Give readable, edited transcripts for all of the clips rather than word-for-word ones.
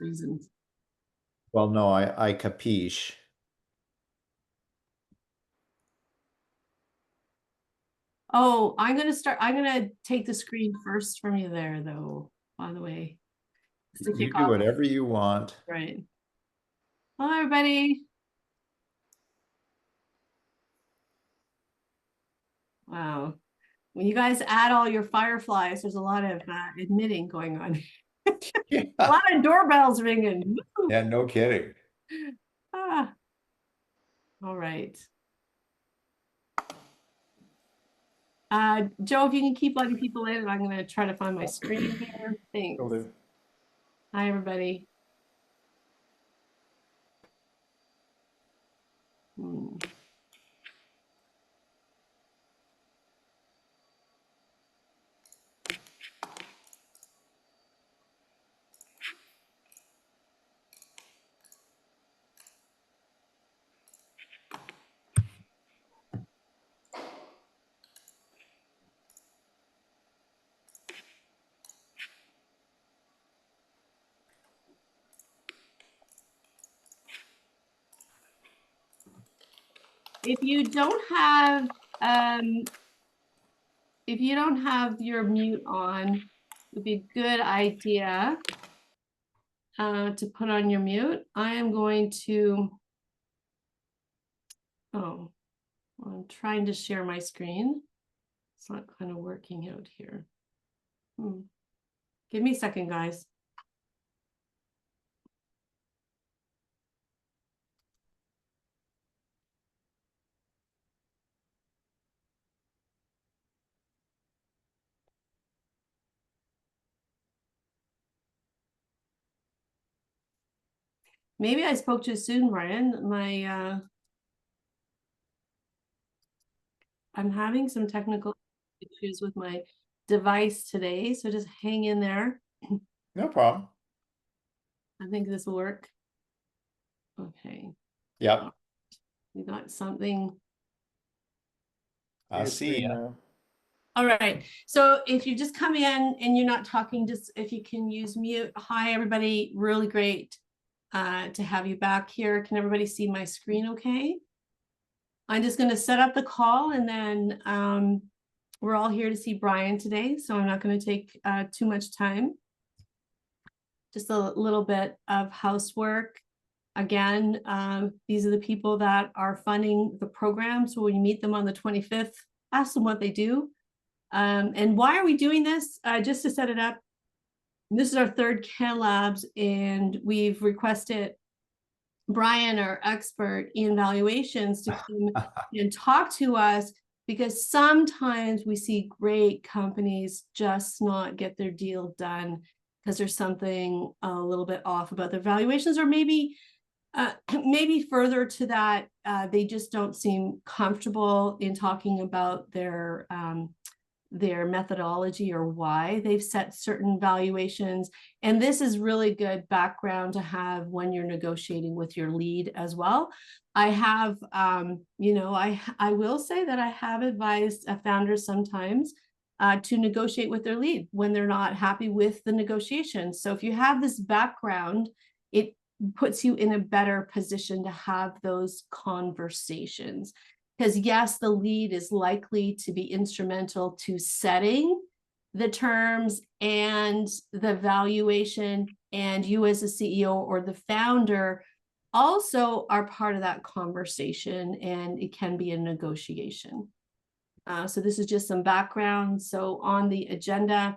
reasons. Well, no, I capiche. Oh, I'm gonna take the screen first from you there, though, by the way. To You kick do off. whatever you want. Right. Hello, everybody. Wow. When you guys add all your fireflies, there's a lot of admitting going on. Yeah. A lot of doorbells ringing. Woo! Yeah, no kidding. Ah. All right. Joe, if you can keep letting people in, I'm going to try to find my screen here. Thanks. Will do. Hi, everybody. If you don't have your mute on, it would be a good idea to put on your mute. I am going to, I'm trying to share my screen. It's not kind of working out here. Give me a second, guys. Maybe I spoke too soon, Brian. I'm having some technical issues with my device today, so just hang in there. No problem. I think this will work. Okay. Yep. We got something. I see you. All right. So if you just come in and you're not talking, just if you can use mute. Hi, everybody. Really great to have you back here. Can everybody see my screen okay? I'm just going to set up the call, and then we're all here to see Brian today, so I'm not going to take too much time. Just a little bit of housework. Again, these are the people that are funding the program. So when you meet them on the 25th, ask them what they do. And why are we doing this? Just to set it up, this is our third CANLABS, and we've requested Brian, our expert in valuations, to come and talk to us, because sometimes we see great companies just not get their deal done because there's something a little bit off about their valuations, or maybe further to that, they just don't seem comfortable in talking about their methodology or why they've set certain valuations. And this is really good background to have when you're negotiating with your lead as well. I have, I will say that I have advised founders sometimes to negotiate with their lead when they're not happy with the negotiation. So if you have this background, it puts you in a better position to have those conversations. Because yes, the lead is likely to be instrumental to setting the terms and the valuation, and you as a CEO or the founder also are part of that conversation, and it can be a negotiation. So this is just some background. So on the agenda,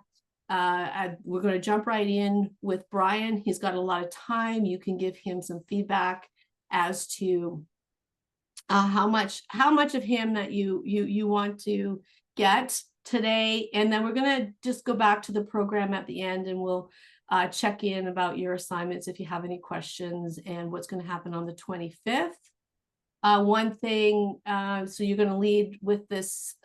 we're going to jump right in with Brian. He's got a lot of time. You can give him some feedback as to how much of him that you want to get today, and then we're going to just go back to the program at the end, and we'll check in about your assignments if you have any questions and what's going to happen on the 25th. One thing, so you're going to lead with this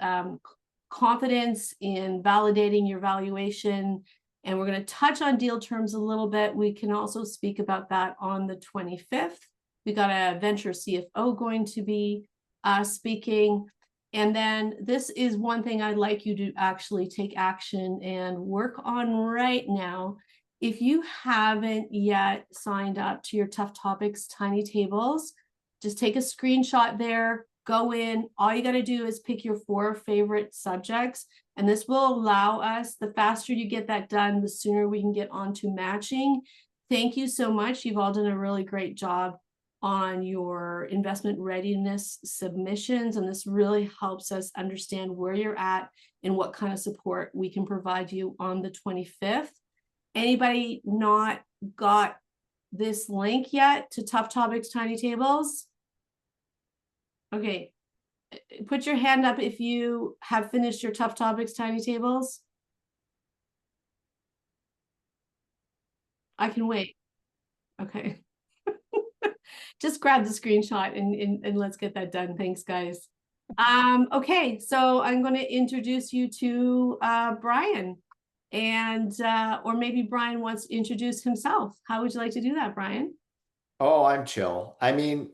confidence in validating your valuation, and we're going to touch on deal terms a little bit. We can also speak about that on the 25th. We got a venture CFO going to be speaking. And then this is one thing I'd like you to actually take action and work on right now, If you haven't yet signed up to your Tough Topics Tiny Tables, just take a screenshot there, go in. All you got to do is pick your 4 favorite subjects, and this will allow us, the faster you get that done, the sooner we can get on to matching. Thank you so much. You've all done a really great job on your investment readiness submissions, and this really helps us understand where you're at and what kind of support we can provide you on the 25th. Anybody not got this link yet to Tough Topics Tiny Tables? Okay, put your hand up if you have finished your Tough Topics Tiny Tables. I can wait. Okay. Just grab the screenshot and let's get that done. Thanks, guys. Okay, so I'm going to introduce you to Brian. And or maybe Brian wants to introduce himself. How would you like to do that, Brian? Oh, I'm chill. I mean,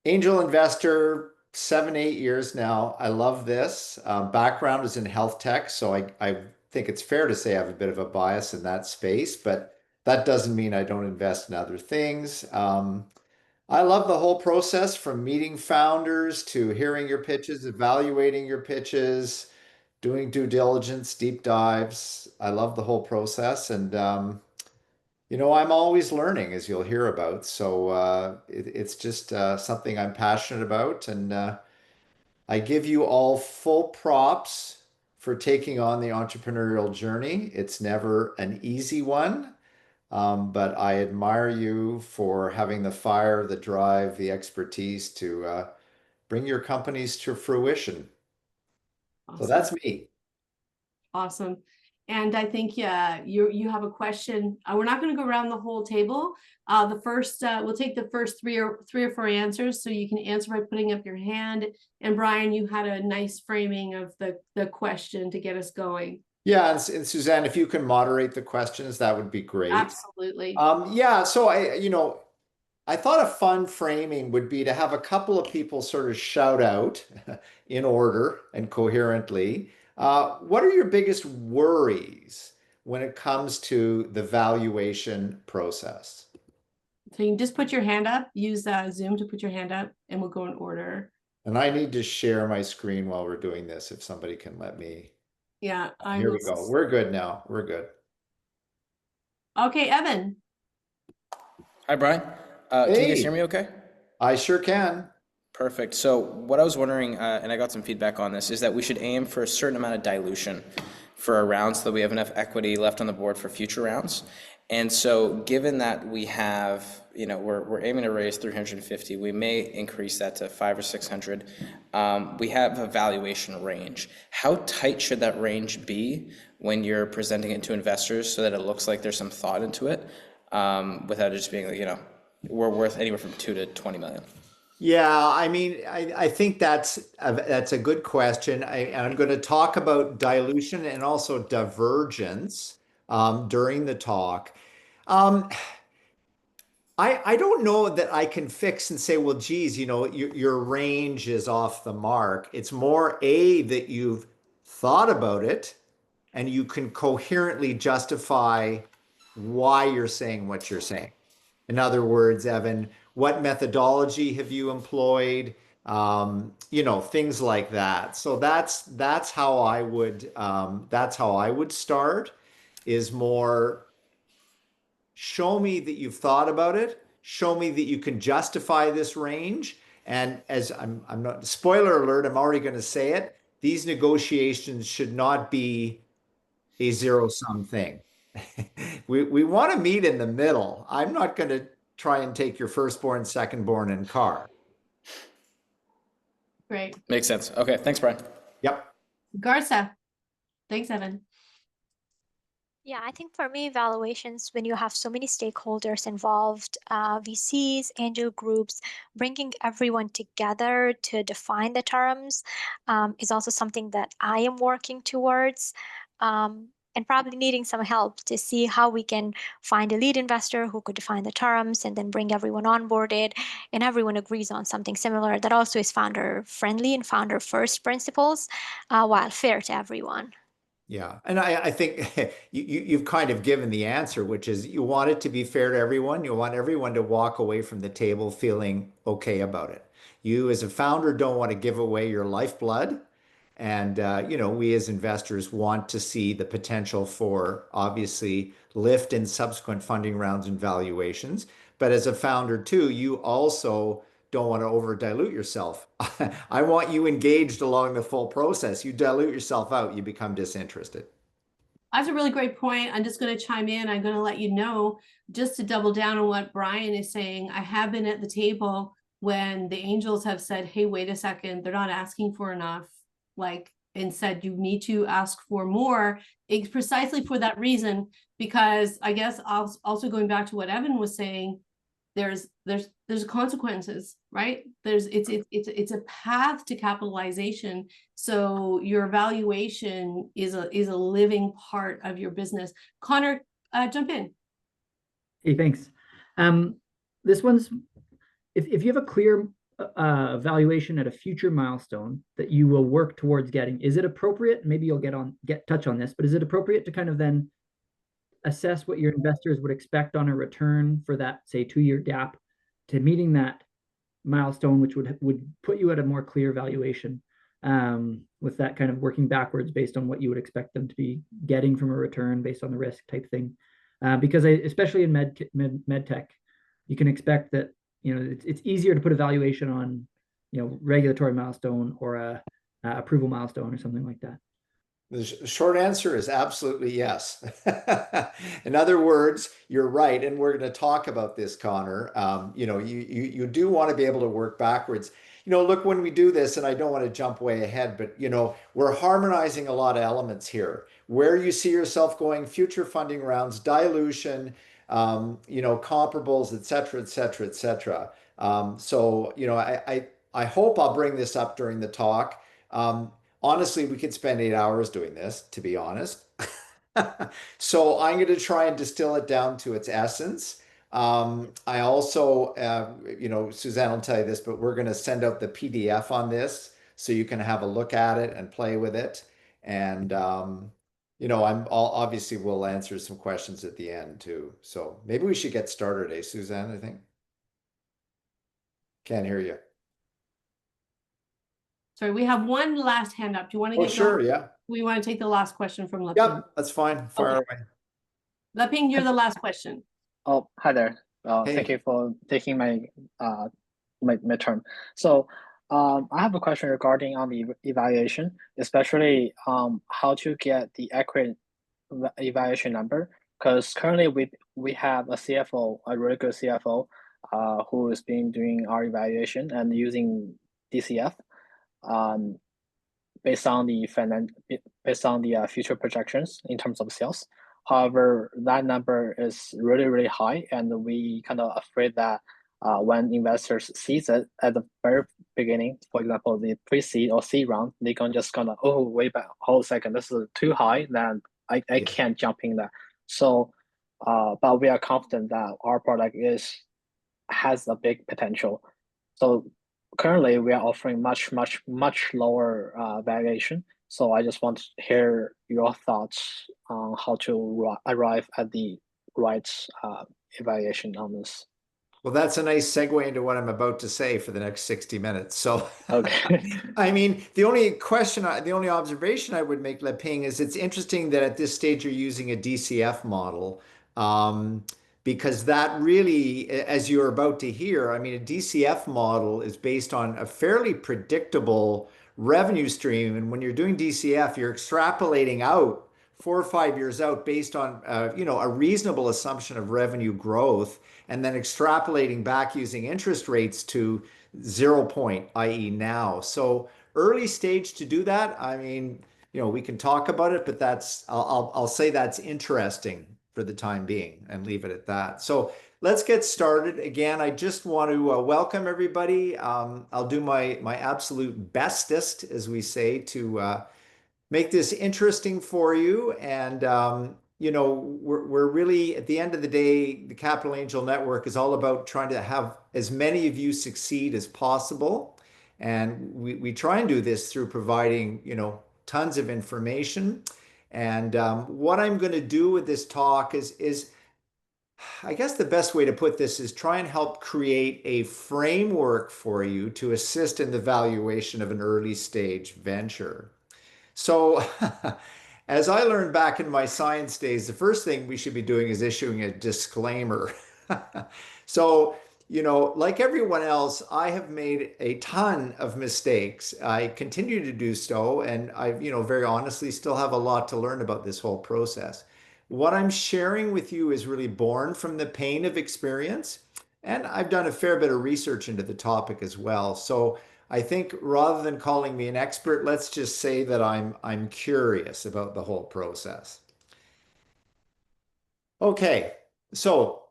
angel investor, 7, 8 years now. I love this. Background is in health tech, so I think it's fair to say I have a bit of a bias in that space, but that doesn't mean I don't invest in other things. I love the whole process from meeting founders to hearing your pitches, evaluating your pitches, doing due diligence, deep dives. I love the whole process. And, I'm always learning, as you'll hear about. So it's just something I'm passionate about. And I give you all full props for taking on the entrepreneurial journey. It's never an easy one. But I admire you for having the fire, the drive, the expertise to bring your companies to fruition. So Awesome. that's me. Awesome. And I think you have a question. We're not going to go around the whole table. The first we'll take the first three or four answers, so you can answer by putting up your hand. And Brian, you had a nice framing of the question to get us going. Yeah, and Suzanne, if you can moderate the questions, that would be great. Absolutely. Yeah, so I thought a fun framing would be to have a couple of people sort of shout out in order and coherently. What are your biggest worries when it comes to the valuation process? So you can just put your hand up, use Zoom to put your hand up, and we'll go in order. And I need to share my screen while we're doing this, if somebody can let me. Yeah, I Here will. we go. We're good now. We're good. Okay, Evan. Hi, Brian. Can you guys hear Hey, me okay? I sure can. Perfect. So what I was wondering, and I got some feedback on this, is that we should aim for a certain amount of dilution for our rounds so that we have enough equity left on the board for future rounds. And so given that we have, we're aiming to raise 350, we may increase that to 5 or 600. We have a valuation range. How tight should that range be when you're presenting it to investors so that it looks like there's some thought into it, without it just being like, we're worth anywhere from 2 to 20 million? Yeah, I mean, I think that's a good question. I'm going to talk about dilution and also divergence during the talk. Um, I don't know that I can fix and say, well, geez, your range is off the mark. It's more A, that you've thought about it and you can coherently justify why you're saying what you're saying. In other words, Evan, what methodology have you employed? Things like that. So that's how I would start, is more show me that you've thought about it, show me that you can justify this range. And as I'm not, spoiler alert, I'm already going to say it, these negotiations should not be a zero sum thing. We want to meet in the middle. I'm not going to try and take your firstborn, secondborn, and car. Great. Makes sense. Okay, thanks, Brian. Yep. Garza. Thanks, Evan. Yeah, I think for me, valuations, when you have so many stakeholders involved, VCs, angel groups, bringing everyone together to define the terms is also something that I am working towards, and probably needing some help to see how we can find a lead investor who could define the terms and then bring everyone onboarded and everyone agrees on something similar that also is founder friendly and founder first principles, while fair to everyone. Yeah, and I think you've kind of given the answer, which is you want it to be fair to everyone. You want everyone to walk away from the table feeling okay about it. You as a founder don't want to give away your lifeblood. And we as investors want to see the potential for obviously lift in subsequent funding rounds and valuations. But as a founder too, you also don't want to over dilute yourself. I want you engaged along the full process. You dilute yourself out, you become disinterested. That's a really great point. I'm just going to chime in. I'm going to let you know, just to double down on what Brian is saying. I have been at the table when the angels have said, hey, wait a second, they're not asking for enough, like, and said you need to ask for more. It's precisely for that reason, because I guess also going back to what Evan was saying, there's consequences, right? It's a path to capitalization. So your valuation is a living part of your business. Connor, jump in. Hey, thanks. This one's, if you have a clear valuation at a future milestone that you will work towards getting, is it appropriate? Maybe you'll touch on this, but is it appropriate to kind of then assess what your investors would expect on a return for that, say, 2-year gap to meeting that milestone, which would put you at a more clear valuation, with that kind of working backwards based on what you would expect them to be getting from a return based on the risk type thing. Because especially in med tech, you can expect that it's easier to put a valuation on regulatory milestone or a approval milestone or something like that. The short answer is absolutely yes. In other words, you're right, and we're going to talk about this, Connor. You do want to be able to work backwards. Look, when we do this, and I don't want to jump way ahead, but we're harmonizing a lot of elements here. Where you see yourself going, future funding rounds, dilution, comparables, et cetera, et cetera, et cetera. I hope I'll bring this up during the talk. Honestly, we could spend 8 hours doing this, to be honest. So I'm going to try and distill it down to its essence. I also, Suzanne will tell you this, but we're going to send out the PDF on this so you can have a look at it and play with it. And, obviously we'll answer some questions at the end too. So maybe we should get started, Suzanne, I think. Can't hear you. Sorry, we have one last hand up. Do you want to Oh, get sure, going? yeah. We want to take the last question from Leping. Yep, that's fine. Fire away. Leping, you're the last question. Oh, hi there. Hey. Thank you for taking my turn. So I have a question regarding on the evaluation, especially how to get the accurate evaluation number. Because currently we have a CFO, a really good CFO, who has been doing our evaluation and using DCF. Based on the future projections in terms of sales. However, that number is really, really high, and we kind of afraid that when investors sees it at the very beginning, for example, the pre-seed or seed round, they can just kind of, oh, wait back, hold a second, this is too high, then I can't jump in there. So, but we are confident that our product has a big potential. So currently we are offering much lower valuation. So I just want to hear your thoughts on how to arrive at the right evaluation on this. Well, that's a nice segue into what I'm about to say for the next 60 minutes. So, Okay. I mean, the only observation I would make, Leping, is it's interesting that at this stage you're using a DCF model, because that really, as you're about to hear, I mean, a DCF model is based on a fairly predictable revenue stream. And when you're doing DCF, you're extrapolating out 4 or 5 years out based on, a reasonable assumption of revenue growth, and then extrapolating back using interest rates to 0 point, i.e. now. So early stage to do that, I mean, we can talk about it, but I'll say that's interesting for the time being and leave it at that. So let's get started. Again, I just want to welcome everybody. I'll do my absolute bestest, as we say, to make this interesting for you. And we're really, at the end of the day, the Capital Angel Network is all about trying to have as many of you succeed as possible. And we try and do this through providing, tons of information. And what I'm going to do with this talk is I guess the best way to put this is try and help create a framework for you to assist in the valuation of an early stage venture. So, as I learned back in my science days, the first thing we should be doing is issuing a disclaimer. So, like everyone else, I have made a ton of mistakes. I continue to do so, and I, very honestly still have a lot to learn about this whole process. What I'm sharing with you is really born from the pain of experience, and I've done a fair bit of research into the topic as well. So, I think rather than calling me an expert, let's just say that I'm curious about the whole process. Okay, so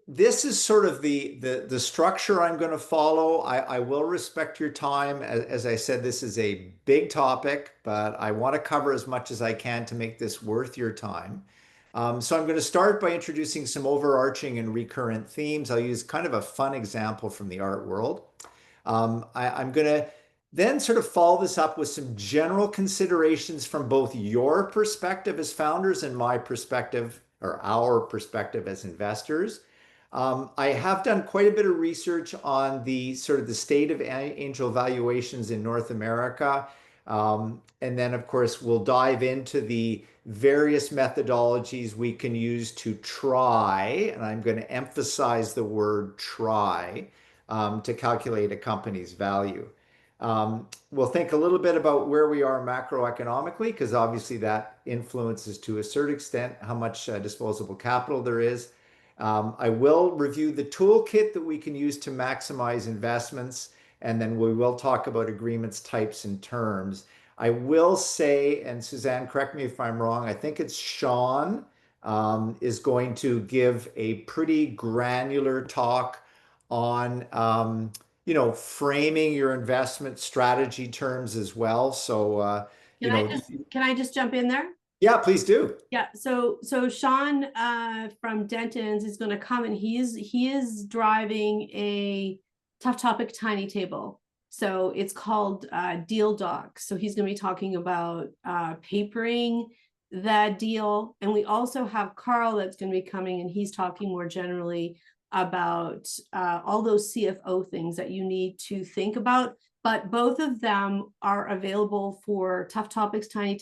this is sort of the structure I'm going to follow. I will respect your time. As I said, this is a big topic, but I want to cover as much as I can to make this worth your time. So I'm going to start by introducing some overarching and recurrent themes. I'll use kind of a fun example from the art world. I'm going to then sort of follow this up with some general considerations from both your perspective as founders and my perspective or our perspective as investors. I have done quite a bit of research on the sort of the state of angel valuations in North America. And then, of course, we'll dive into the various methodologies we can use to try, and I'm going to emphasize the word try, to calculate a company's value. We'll think a little bit about where we are macroeconomically, because obviously that influences to a certain extent how much disposable capital there is. I will review the toolkit that we can use to maximize investments, and then we will talk about agreements, types, and terms. I will say, and Suzanne, correct me if I'm wrong, I think it's Sean is going to give a pretty granular talk on framing your investment strategy terms as well. So Can I just jump in there? yeah, please do. Yeah, so Sean from Denton's is going to come, and he is driving a tough topic tiny table. So it's called Deal Docs. So he's going to be talking about papering that deal. And we also have Carl that's going to be coming, and he's talking more generally about all those CFO things that you need to think about. But both of them are available for Tough Topics Tiny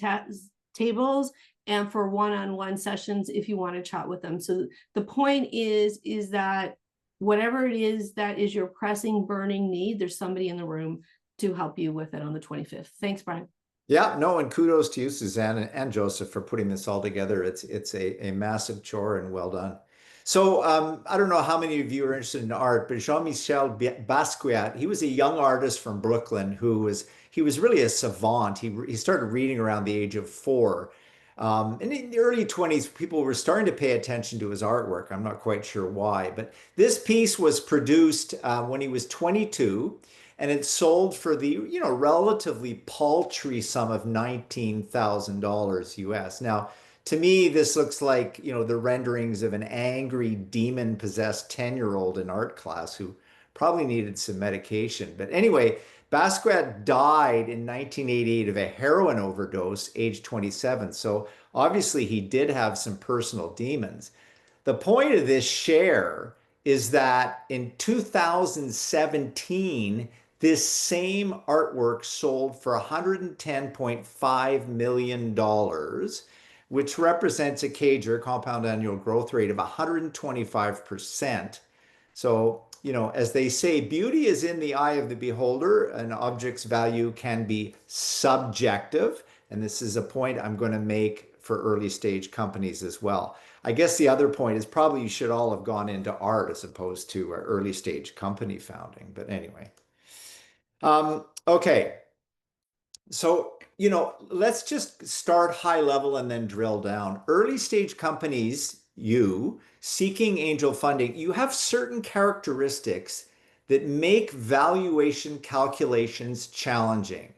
Tables and for one-on-one sessions if you want to chat with them. So the point is that whatever it is that is your pressing, burning need, there's somebody in the room to help you with it on the 25th. Thanks, Brian. Yeah, no, and kudos to you, Suzanne and Joseph, for putting this all together. It's a massive chore and well done. So I don't know how many of you are interested in art, but Jean-Michel Basquiat, he was a young artist from Brooklyn he was really a savant. He started reading around the age of 4. And in the early 20s, people were starting to pay attention to his artwork. I'm not quite sure why, but this piece was produced when he was 22. And it sold for the, relatively paltry sum of $19,000 US. Now, to me, this looks like, the renderings of an angry demon-possessed 10-year-old in art class who probably needed some medication. But anyway, Basquiat died in 1988 of a heroin overdose, age 27. So obviously he did have some personal demons. The point of this share is that in 2017, this same artwork sold for $110.5 million, which represents a CAGR, compound annual growth rate, of 125%. So, as they say, beauty is in the eye of the beholder. An object's value can be subjective. And this is a point I'm going to make for early stage companies as well. I guess the other point is probably you should all have gone into art as opposed to early stage company founding. But anyway. Okay. So, let's just start high level and then drill down. Early stage companies, you seeking angel funding, you have certain characteristics that make valuation calculations challenging.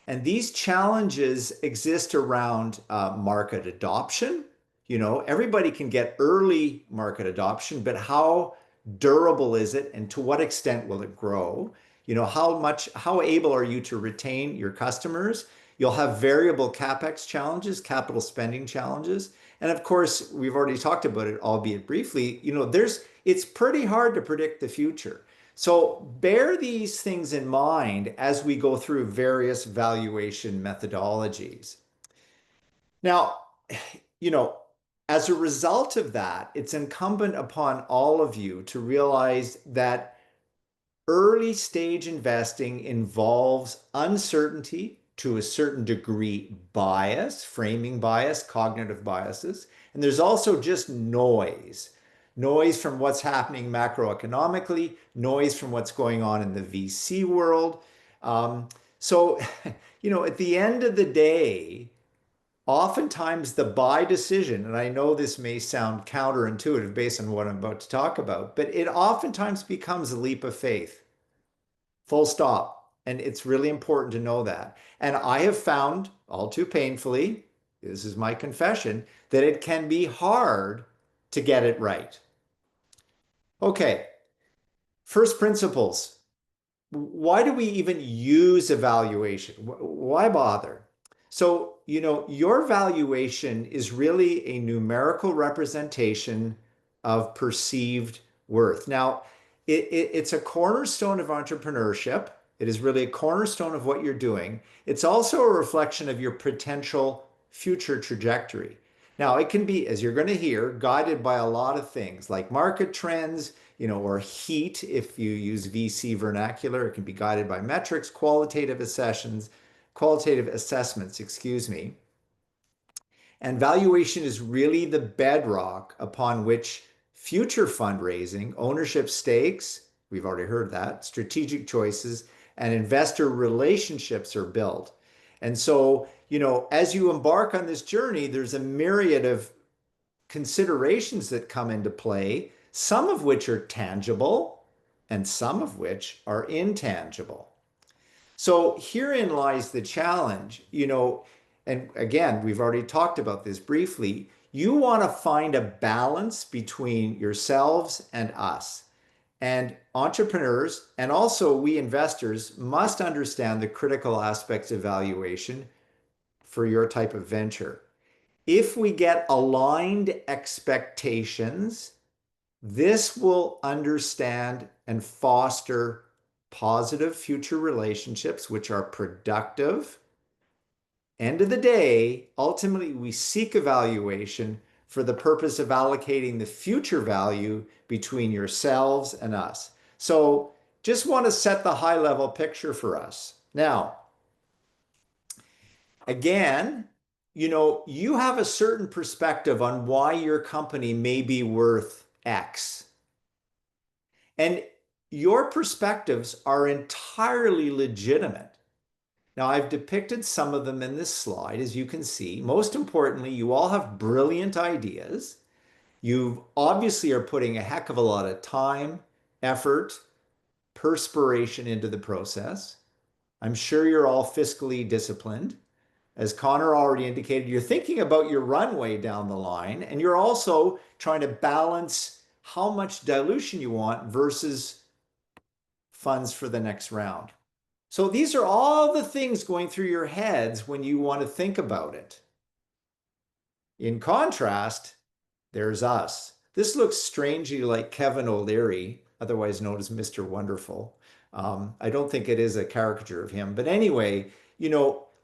And these challenges exist around market adoption. Everybody can get early market adoption, but how durable is it and to what extent will it grow? How able are you to retain your customers? You'll have variable CapEx challenges, capital spending challenges. And of course, we've already talked about it, albeit briefly, it's pretty hard to predict the future. So bear these things in mind as we go through various valuation methodologies. Now, you know, as a result of that, it's incumbent upon all of you to realize that early stage investing involves uncertainty, to a certain degree, bias, framing bias, cognitive biases. And there's also just noise from what's happening macroeconomically, noise from what's going on in the VC world. So, at the end of the day, oftentimes the buy decision, and I know this may sound counterintuitive based on what I'm about to talk about, but it oftentimes becomes a leap of faith. Full stop. And it's really important to know that. And I have found, all too painfully, this is my confession, that it can be hard to get it right. Okay, first principles. Why do we even use evaluation? Why bother? So, your valuation is really a numerical representation of perceived worth. Now, it's a cornerstone of entrepreneurship. It is really a cornerstone of what you're doing. It's also a reflection of your potential future trajectory. Now, it can be, as you're going to hear, guided by a lot of things like market trends, or heat. If you use VC vernacular, it can be guided by metrics, qualitative assessments, excuse me. And valuation is really the bedrock upon which future fundraising, ownership stakes, we've already heard that, strategic choices, and investor relationships are built. And so, as you embark on this journey, there's a myriad of considerations that come into play, some of which are tangible and some of which are intangible. So herein lies the challenge, and again, we've already talked about this briefly. You want to find a balance between yourselves and us. And entrepreneurs, and also we investors, must understand the critical aspects of valuation for your type of venture. If we get aligned expectations, this will understand and foster positive future relationships, which are productive. End of the day, ultimately, we seek evaluation for the purpose of allocating the future value between yourselves and us. So just want to set the high level picture for us. Now, again, you have a certain perspective on why your company may be worth X. And your perspectives are entirely legitimate. Now, I've depicted some of them in this slide, as you can see. Most importantly, you all have brilliant ideas. You obviously are putting a heck of a lot of time, effort, perspiration into the process. I'm sure you're all fiscally disciplined. As Connor already indicated, you're thinking about your runway down the line, and you're also trying to balance how much dilution you want versus funds for the next round. So these are all the things going through your heads when you want to think about it. In contrast, there's us. This looks strangely like Kevin O'Leary, otherwise known as Mr. Wonderful. I don't think it is a caricature of him, but anyway,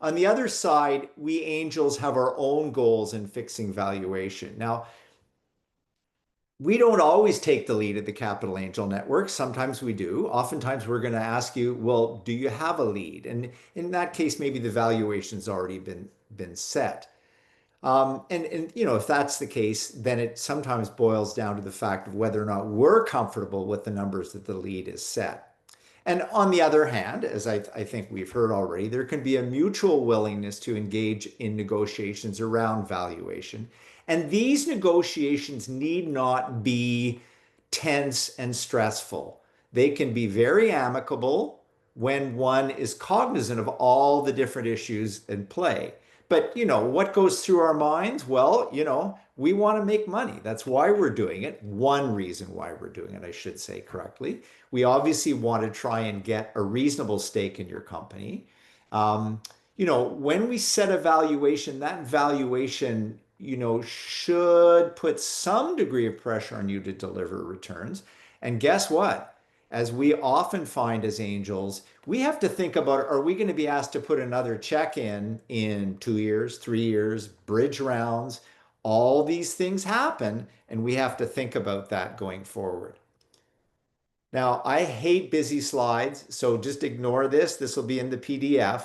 on the other side, we angels have our own goals in fixing valuation. Now, we don't always take the lead at the Capital Angel Network. Sometimes we do. Oftentimes we're going to ask you, well, do you have a lead? And in that case, maybe the valuation's already been set. And if that's the case, then it sometimes boils down to the fact of whether or not we're comfortable with the numbers that the lead is set. And on the other hand, as I think we've heard already, there can be a mutual willingness to engage in negotiations around valuation. And these negotiations need not be tense and stressful. They can be very amicable when one is cognizant of all the different issues in play. But, what goes through our minds? Well, we want to make money. That's why we're doing it. One reason why we're doing it, I should say correctly. We obviously want to try and get a reasonable stake in your company. when we set a valuation, that valuation, should put some degree of pressure on you to deliver returns. And guess what? As we often find as angels, we have to think about, are we going to be asked to put another check in 2 years, 3 years, bridge rounds? All these things happen, and we have to think about that going forward. Now, I hate busy slides, so just ignore this. This will be in the PDF.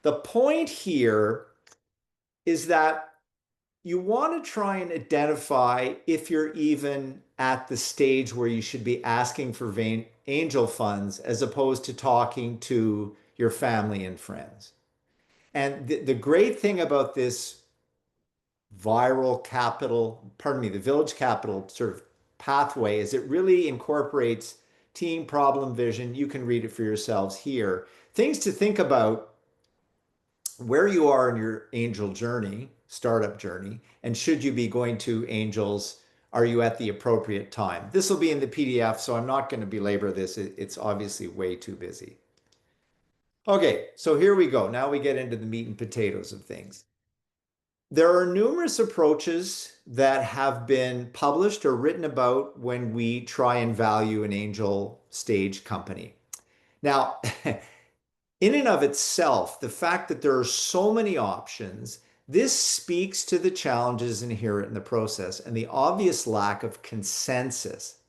The point here is that you want to try and identify if you're even at the stage where you should be asking for angel funds as opposed to talking to your family and friends. And the great thing about this the village capital sort of pathway is it really incorporates team, problem, vision. You can read it for yourselves here. Things to think about: where you are in your angel journey, startup journey, and should you be going to angels? Are you at the appropriate time? This will be in the PDF, so I'm not going to belabor this. It's obviously way too busy. Okay, so here we go. Now we get into the meat and potatoes of things. There are numerous approaches that have been published or written about when we try and value an angel stage company. Now, in and of itself, the fact that there are so many options, this speaks to the challenges inherent in the process and the obvious lack of consensus.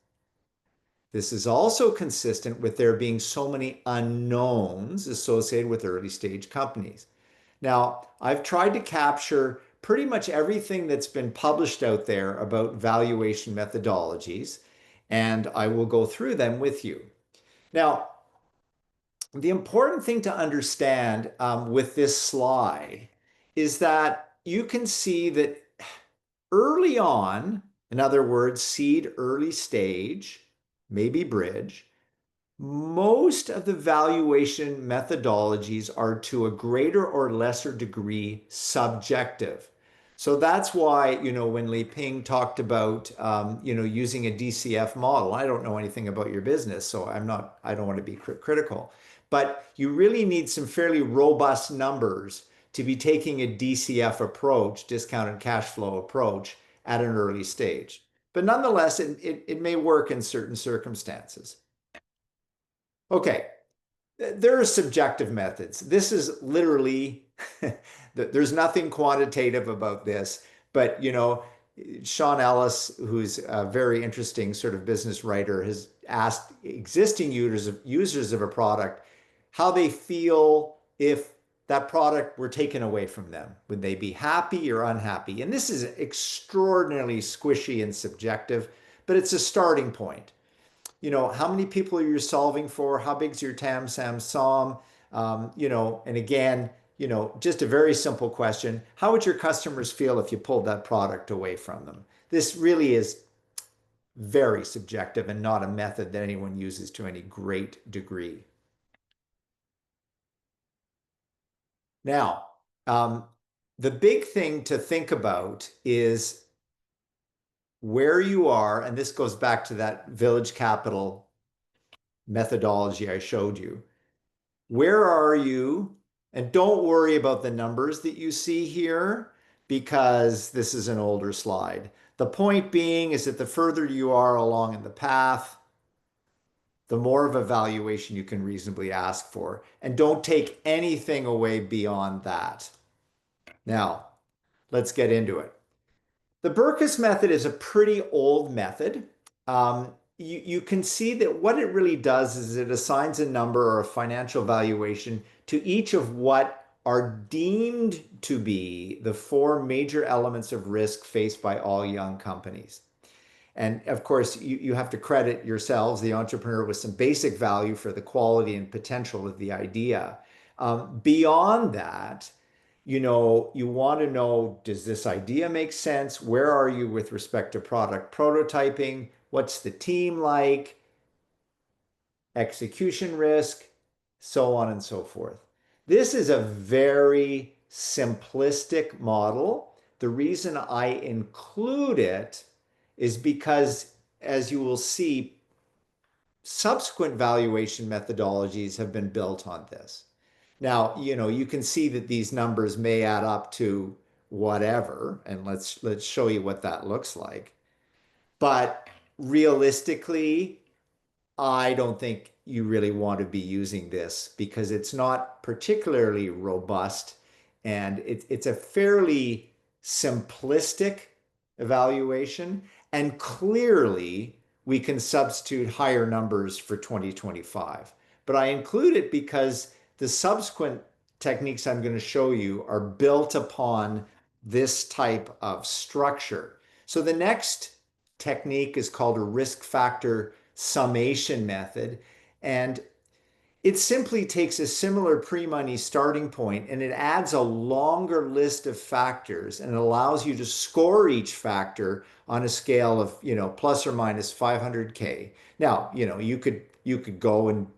This is also consistent with there being so many unknowns associated with early stage companies. Now, I've tried to capture pretty much everything that's been published out there about valuation methodologies, and I will go through them with you. Now, the important thing to understand with this slide is that you can see that early on, in other words, seed, early stage, maybe bridge, most of the valuation methodologies are to a greater or lesser degree subjective. So that's why, when Li Ping talked about, using a DCF model, I don't know anything about your business, so I don't want to be critical, but you really need some fairly robust numbers to be taking a DCF approach, discounted cash flow approach, at an early stage. But nonetheless, it may work in certain circumstances. Okay, there are subjective methods. This is literally, there's nothing quantitative about this, but Sean Ellis, who's a very interesting sort of business writer, has asked existing users of a product how they feel if that product were taken away from them. Would they be happy or unhappy? And this is extraordinarily squishy and subjective, but it's a starting point. How many people are you solving for? How big's your TAM, SAM, SOM? And again, just a very simple question. How would your customers feel if you pulled that product away from them? This really is very subjective and not a method that anyone uses to any great degree. Now, the big thing to think about is where you are, and this goes back to that village capital methodology I showed you. Where are you? And don't worry about the numbers that you see here because this is an older slide. The point being is that the further you are along in the path, the more of a valuation you can reasonably ask for. And don't take anything away beyond that. Now, let's get into it. The Berkus method is a pretty old method. You can see that what it really does is it assigns a number or a financial valuation to each of what are deemed to be the 4 major elements of risk faced by all young companies. And of course, you have to credit yourselves, the entrepreneur, with some basic value for the quality and potential of the idea. Beyond that, you want to know, does this idea make sense? Where are you with respect to product prototyping? What's the team like? Execution risk, so on and so forth. This is a very simplistic model. The reason I include it is because, as you will see, subsequent valuation methodologies have been built on this. Now, you can see that these numbers may add up to whatever, and let's show you what that looks like. But realistically, I don't think you really want to be using this because it's not particularly robust and it's a fairly simplistic evaluation. And clearly, we can substitute higher numbers for 2025. But I include it because the subsequent techniques I'm going to show you are built upon this type of structure. So the next technique is called a risk factor summation method. And it simply takes a similar pre-money starting point and it adds a longer list of factors and it allows you to score each factor on a scale of, plus or minus 500K. Now, you could go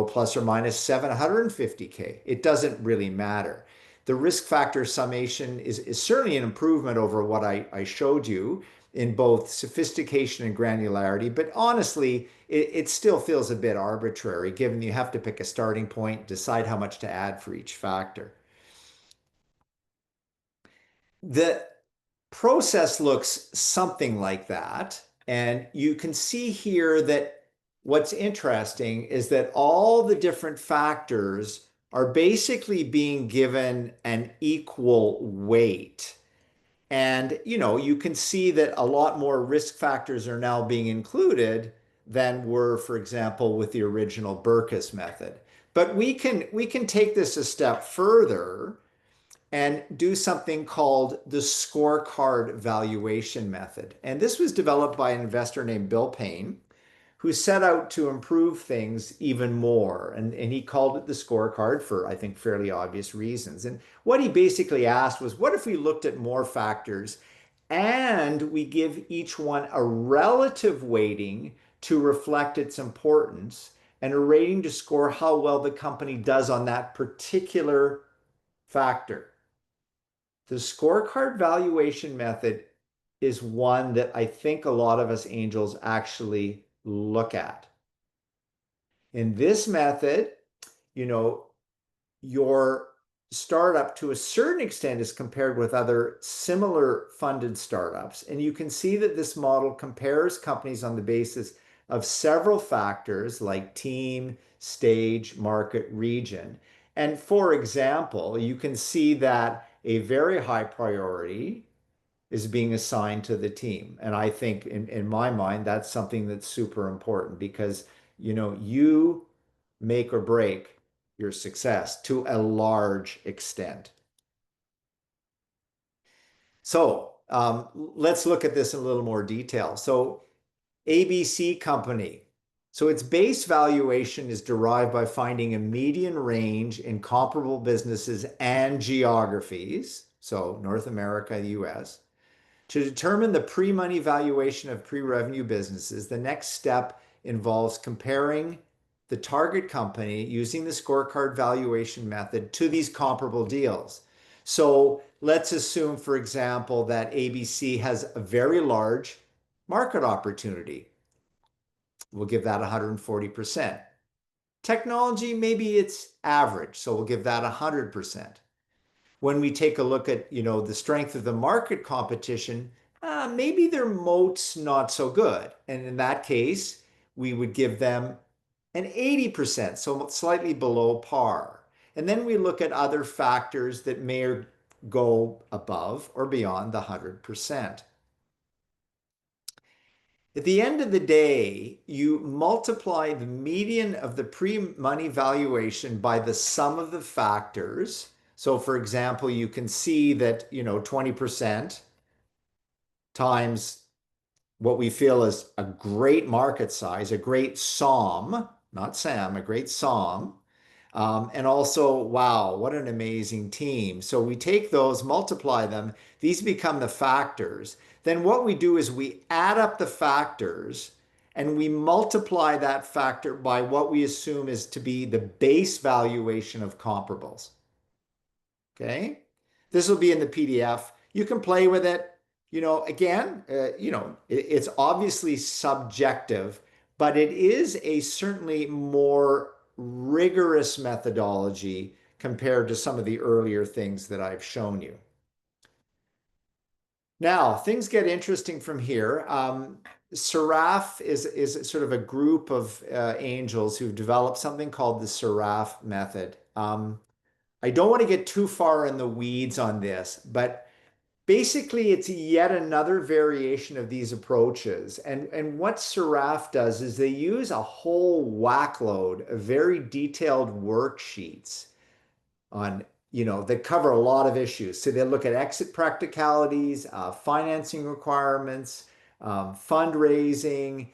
plus or minus 750K. It doesn't really matter. The risk factor summation is certainly an improvement over what I showed you in both sophistication and granularity, but honestly, it still feels a bit arbitrary given you have to pick a starting point, decide how much to add for each factor. The process looks something like that. And you can see here that what's interesting is that all the different factors are basically being given an equal weight. And you can see that a lot more risk factors are now being included than were, for example, with the original Berkus method. But we can take this a step further and do something called the scorecard valuation method. And this was developed by an investor named Bill Payne, who set out to improve things even more. And he called it the scorecard for, I think, fairly obvious reasons. And what he basically asked was, what if we looked at more factors and we give each one a relative weighting to reflect its importance and a rating to score how well the company does on that particular factor? The scorecard valuation method is one that I think a lot of us angels actually look at. In this method, your startup to a certain extent is compared with other similar funded startups. And you can see that this model compares companies on the basis of several factors like team, stage, market, region. And for example, you can see that a very high priority is being assigned to the team. And I think in my mind, that's something that's super important because, you make or break your success to a large extent. So let's look at this in a little more detail. So ABC company. So its base valuation is derived by finding a median range in comparable businesses and geographies. So North America, US. To determine the pre-money valuation of pre-revenue businesses, the next step involves comparing the target company using the scorecard valuation method to these comparable deals. So let's assume, for example, that ABC has a very large market opportunity. We'll give that 140%. Technology, maybe it's average, so we'll give that 100%. When we take a look at, the strength of the market competition, maybe their moat's not so good. And in that case, we would give them an 80%, so slightly below par. And then we look at other factors that may go above or beyond the 100%. At the end of the day, you multiply the median of the pre-money valuation by the sum of the factors. So for example, you can see that, 20% times what we feel is a great market size, a great SOM, not SAM, a great SOM. And also, wow, what an amazing team. So we take those, multiply them, these become the factors. Then what we do is we add up the factors and we multiply that factor by what we assume is to be the base valuation of comparables. Okay? This will be in the PDF. You can play with it. Again, it's obviously subjective, but it is a certainly more rigorous methodology compared to some of the earlier things that I've shown you. Now, things get interesting from here. Seraph is sort of a group of angels who've developed something called the Seraph method. I don't want to get too far in the weeds on this, but basically it's yet another variation of these approaches. And what Seraph does is they use a whole whackload of very detailed worksheets on that cover a lot of issues. So they look at exit practicalities, financing requirements, fundraising,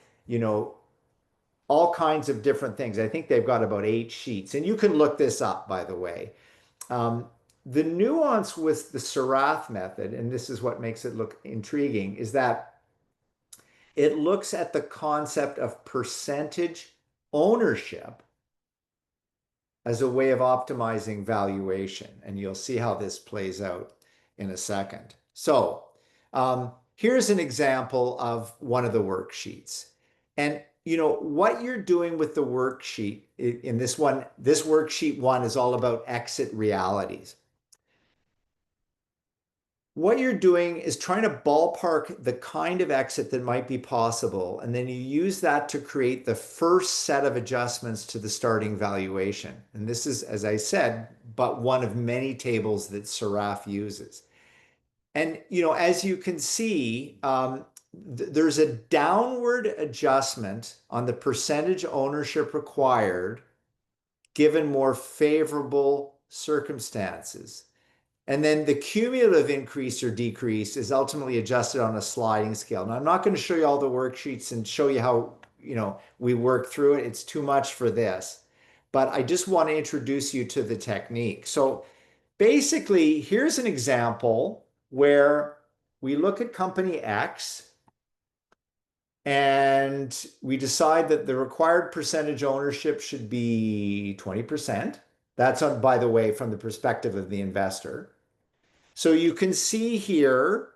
all kinds of different things. I think they've got about 8 sheets, and you can look this up, by the way. The nuance with the Seraph method, and this is what makes it look intriguing, is that it looks at the concept of percentage ownership as a way of optimizing valuation. And you'll see how this plays out in a second. So here's an example of one of the worksheets. And what you're doing with the worksheet in this one, this worksheet 1 is all about exit realities. What you're doing is trying to ballpark the kind of exit that might be possible, and then you use that to create the first set of adjustments to the starting valuation. And this is, as I said, but one of many tables that Seraph uses. And as you can see, there's a downward adjustment on the percentage ownership required given more favorable circumstances. And then the cumulative increase or decrease is ultimately adjusted on a sliding scale. Now, I'm not going to show you all the worksheets and show you how, we work through it. It's too much for this. But I just want to introduce you to the technique. So basically, here's an example where we look at company X and we decide that the required percentage ownership should be 20%. That's on, by the way, from the perspective of the investor. So you can see here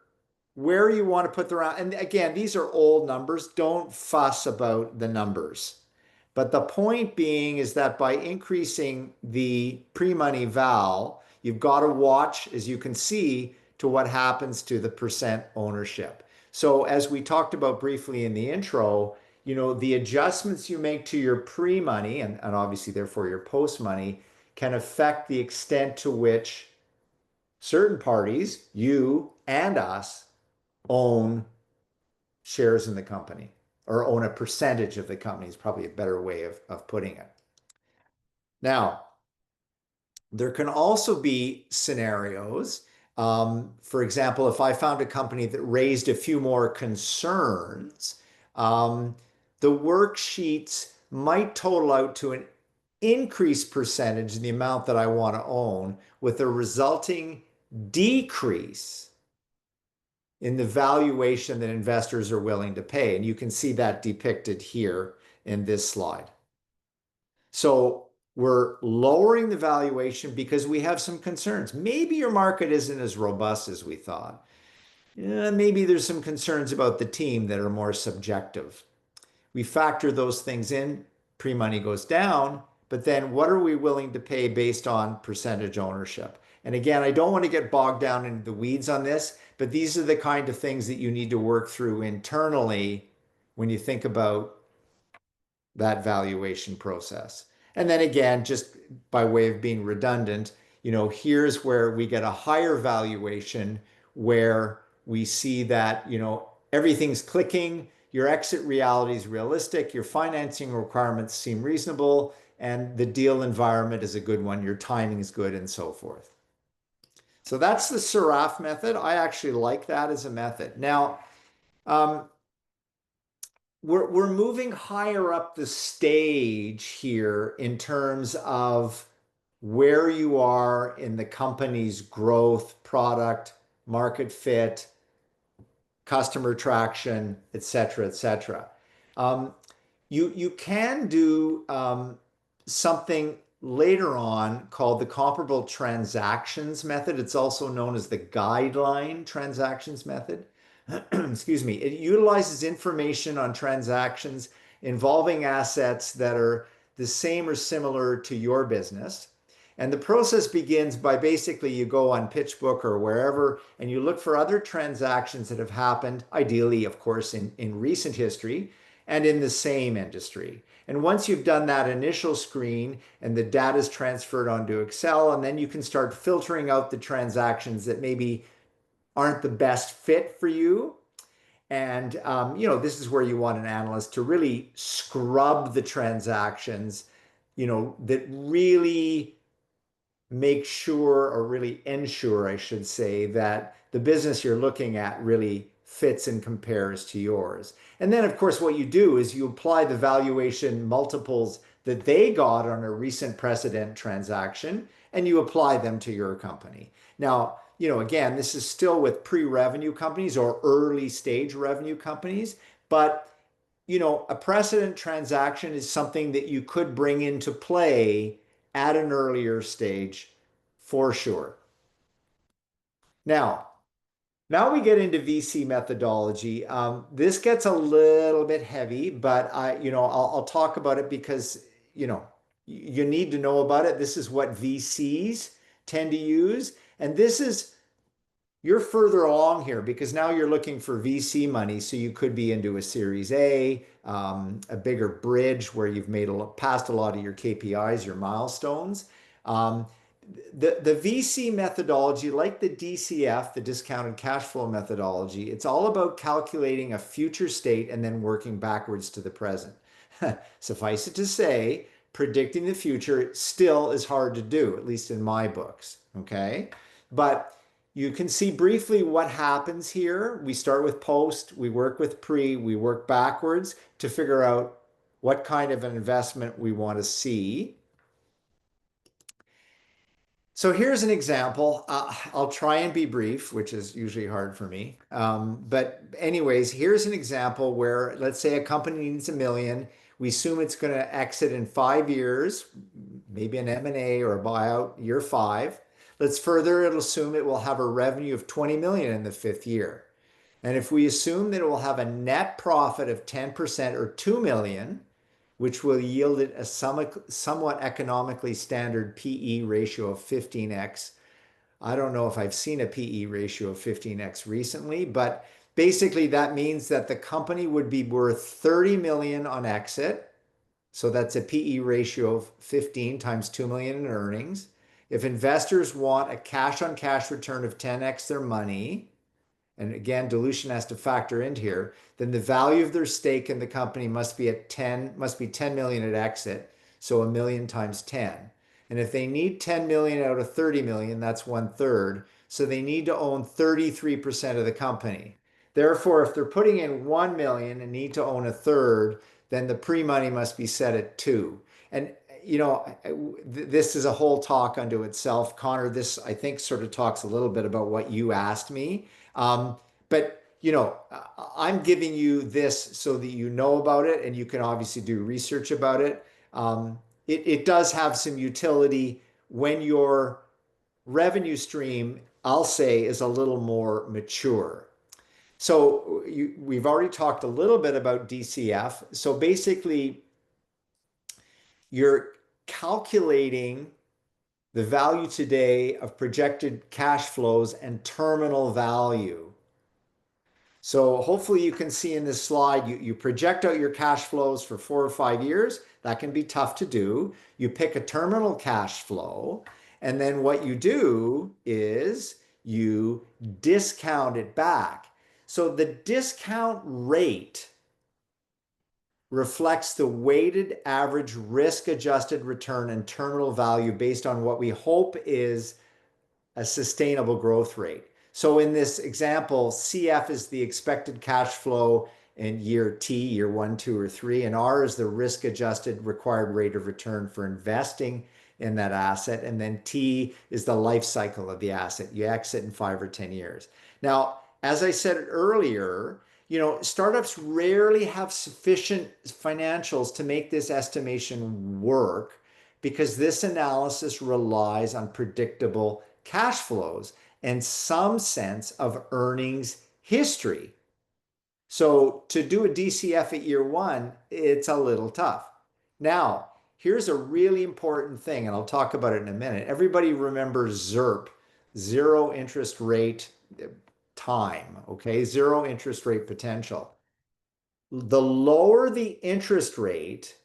where you want to put the round. And again, these are old numbers. Don't fuss about the numbers. But the point being is that by increasing the pre-money val, you've got to watch, as you can see, to what happens to the percent ownership. So as we talked about briefly in the intro, the adjustments you make to your pre-money and obviously therefore your post-money can affect the extent to which certain parties, you and us, own shares in the company or own a percentage of the company is probably a better way of putting it. Now, there can also be scenarios. For example, if I found a company that raised a few more concerns, the worksheets might total out to an increased percentage in the amount that I want to own with a resulting decrease in the valuation that investors are willing to pay. And you can see that depicted here in this slide. So we're lowering the valuation because we have some concerns. Maybe your market isn't as robust as we thought. Maybe there's some concerns about the team that are more subjective. We factor those things in, pre-money goes down, but then what are we willing to pay based on percentage ownership? And again, I don't want to get bogged down into the weeds on this, but these are the kind of things that you need to work through internally when you think about that valuation process. And then again, just by way of being redundant, here's where we get a higher valuation where we see that, everything's clicking, your exit reality is realistic, your financing requirements seem reasonable, and the deal environment is a good one, your timing is good, and so forth. So that's the Seraph method. I actually like that as a method. Now, we're moving higher up the stage here in terms of where you are in the company's growth, product, market fit, customer traction, et cetera, et cetera. You can do something later on called the comparable transactions method. It's also known as the guideline transactions method. Excuse me. It utilizes information on transactions involving assets that are the same or similar to your business. And the process begins by basically you go on PitchBook or wherever and you look for other transactions that have happened, ideally, of course, in recent history and in the same industry. And once you've done that initial screen and the data is transferred onto Excel, and then you can start filtering out the transactions that maybe aren't the best fit for you. And this is where you want an analyst to really scrub the transactions, that really make sure or really ensure, I should say, that the business you're looking at really fits and compares to yours. And then, of course, what you do is you apply the valuation multiples that they got on a recent precedent transaction, and you apply them to your company. Now, again, this is still with pre-revenue companies or early stage revenue companies, but a precedent transaction is something that you could bring into play at an earlier stage for sure. Now we get into VC methodology. This gets a little bit heavy, but I'll talk about it because, you need to know about it. This is what VCs tend to use. And you're further along here because now you're looking for VC money. So you could be into a Series A, a bigger bridge where you've passed a lot of your KPIs, your milestones. The VC methodology, like the DCF, the discounted cash flow methodology, it's all about calculating a future state and then working backwards to the present. Suffice it to say, predicting the future still is hard to do, at least in my books. Okay. But you can see briefly what happens here. We start with post, we work with pre, we work backwards to figure out what kind of an investment we want to see. So here's an example. I'll try and be brief, which is usually hard for me. But anyways, here's an example where let's say a company needs $1 million. We assume it's going to exit in 5 years, maybe an M&A or a buyout year 5. Let's further assume it will have a revenue of 20 million in the 5th year. And if we assume that it will have a net profit of 10% or 2 million, which will yield it a somewhat economically standard PE ratio of 15x. I don't know if I've seen a PE ratio of 15x recently, but basically that means that the company would be worth 30 million on exit. So that's a PE ratio of 15 times 2 million in earnings. If investors want a cash on cash return of 10x their money, and again, dilution has to factor into here, then the value of their stake in the company must be 10 million at exit. So 1 million times 10. And if they need 10 million out of 30 million, that's 1/3. So they need to own 33% of the company. Therefore, if they're putting in 1 million and need to own 1/3, then the pre-money must be set at 2. And this is a whole talk unto itself. Connor, this I think sort of talks a little bit about what you asked me. But I'm giving you this so that you know about it and you can obviously do research about it. It does have some utility when your revenue stream, I'll say, is a little more mature. So we've already talked a little bit about DCF. So basically, you're calculating the value today of projected cash flows and terminal value. So hopefully you can see in this slide, you project out your cash flows for 4 or 5 years. That can be tough to do. You pick a terminal cash flow, and then what you do is you discount it back. So the discount rate reflects the weighted average risk-adjusted return and terminal value based on what we hope is a sustainable growth rate. So in this example, CF is the expected cash flow in year T, year 1, 2, or 3, and R is the risk-adjusted required rate of return for investing in that asset, and then T is the life cycle of the asset. You exit in 5 or 10 years. Now, as I said earlier, startups rarely have sufficient financials to make this estimation work because this analysis relies on predictable cash flows and some sense of earnings history. So to do a DCF at year 1, it's a little tough. Now, here's a really important thing, and I'll talk about it in a minute. Everybody remembers ZIRP, zero interest rate time, okay? Zero interest rate potential. The lower the interest rate,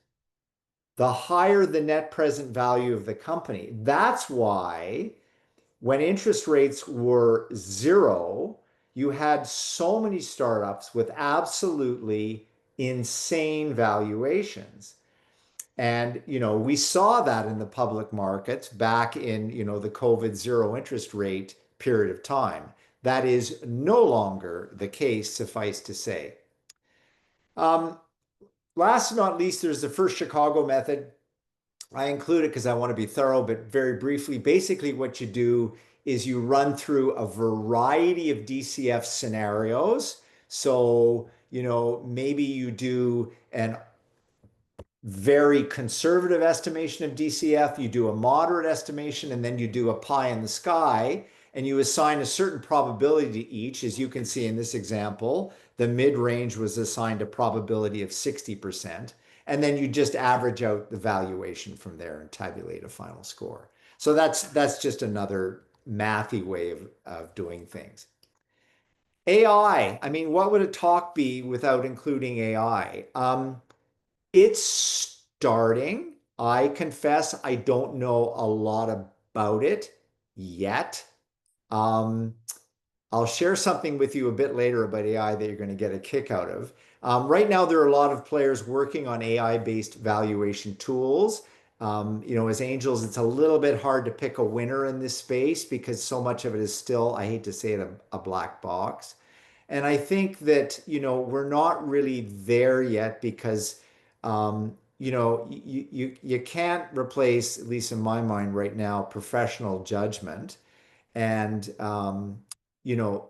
the higher the net present value of the company. That's why when interest rates were zero, you had so many startups with absolutely insane valuations. And, we saw that in the public markets back in, the COVID zero interest rate period of time. That is no longer the case, suffice to say. Last but not least, there's the first Chicago method. I include it because I want to be thorough, but very briefly, basically what you do is you run through a variety of DCF scenarios. So, maybe you do an very conservative estimation of DCF, you do a moderate estimation, and then you do a pie in the sky, and you assign a certain probability to each. As you can see in this example, the mid-range was assigned a probability of 60%, and then you just average out the valuation from there and tabulate a final score. So that's just another mathy way of doing things. AI, I mean, what would a talk be without including AI? It's starting. I confess I don't know a lot about it yet. Um, I'll share something with you a bit later about AI that you're going to get a kick out of. Right now, there are a lot of players working on AI-based valuation tools. As angels, it's a little bit hard to pick a winner in this space because so much of it is still, I hate to say it, a black box. And I think that, we're not really there yet because, you can't replace, at least in my mind right now, professional judgment. And, you know,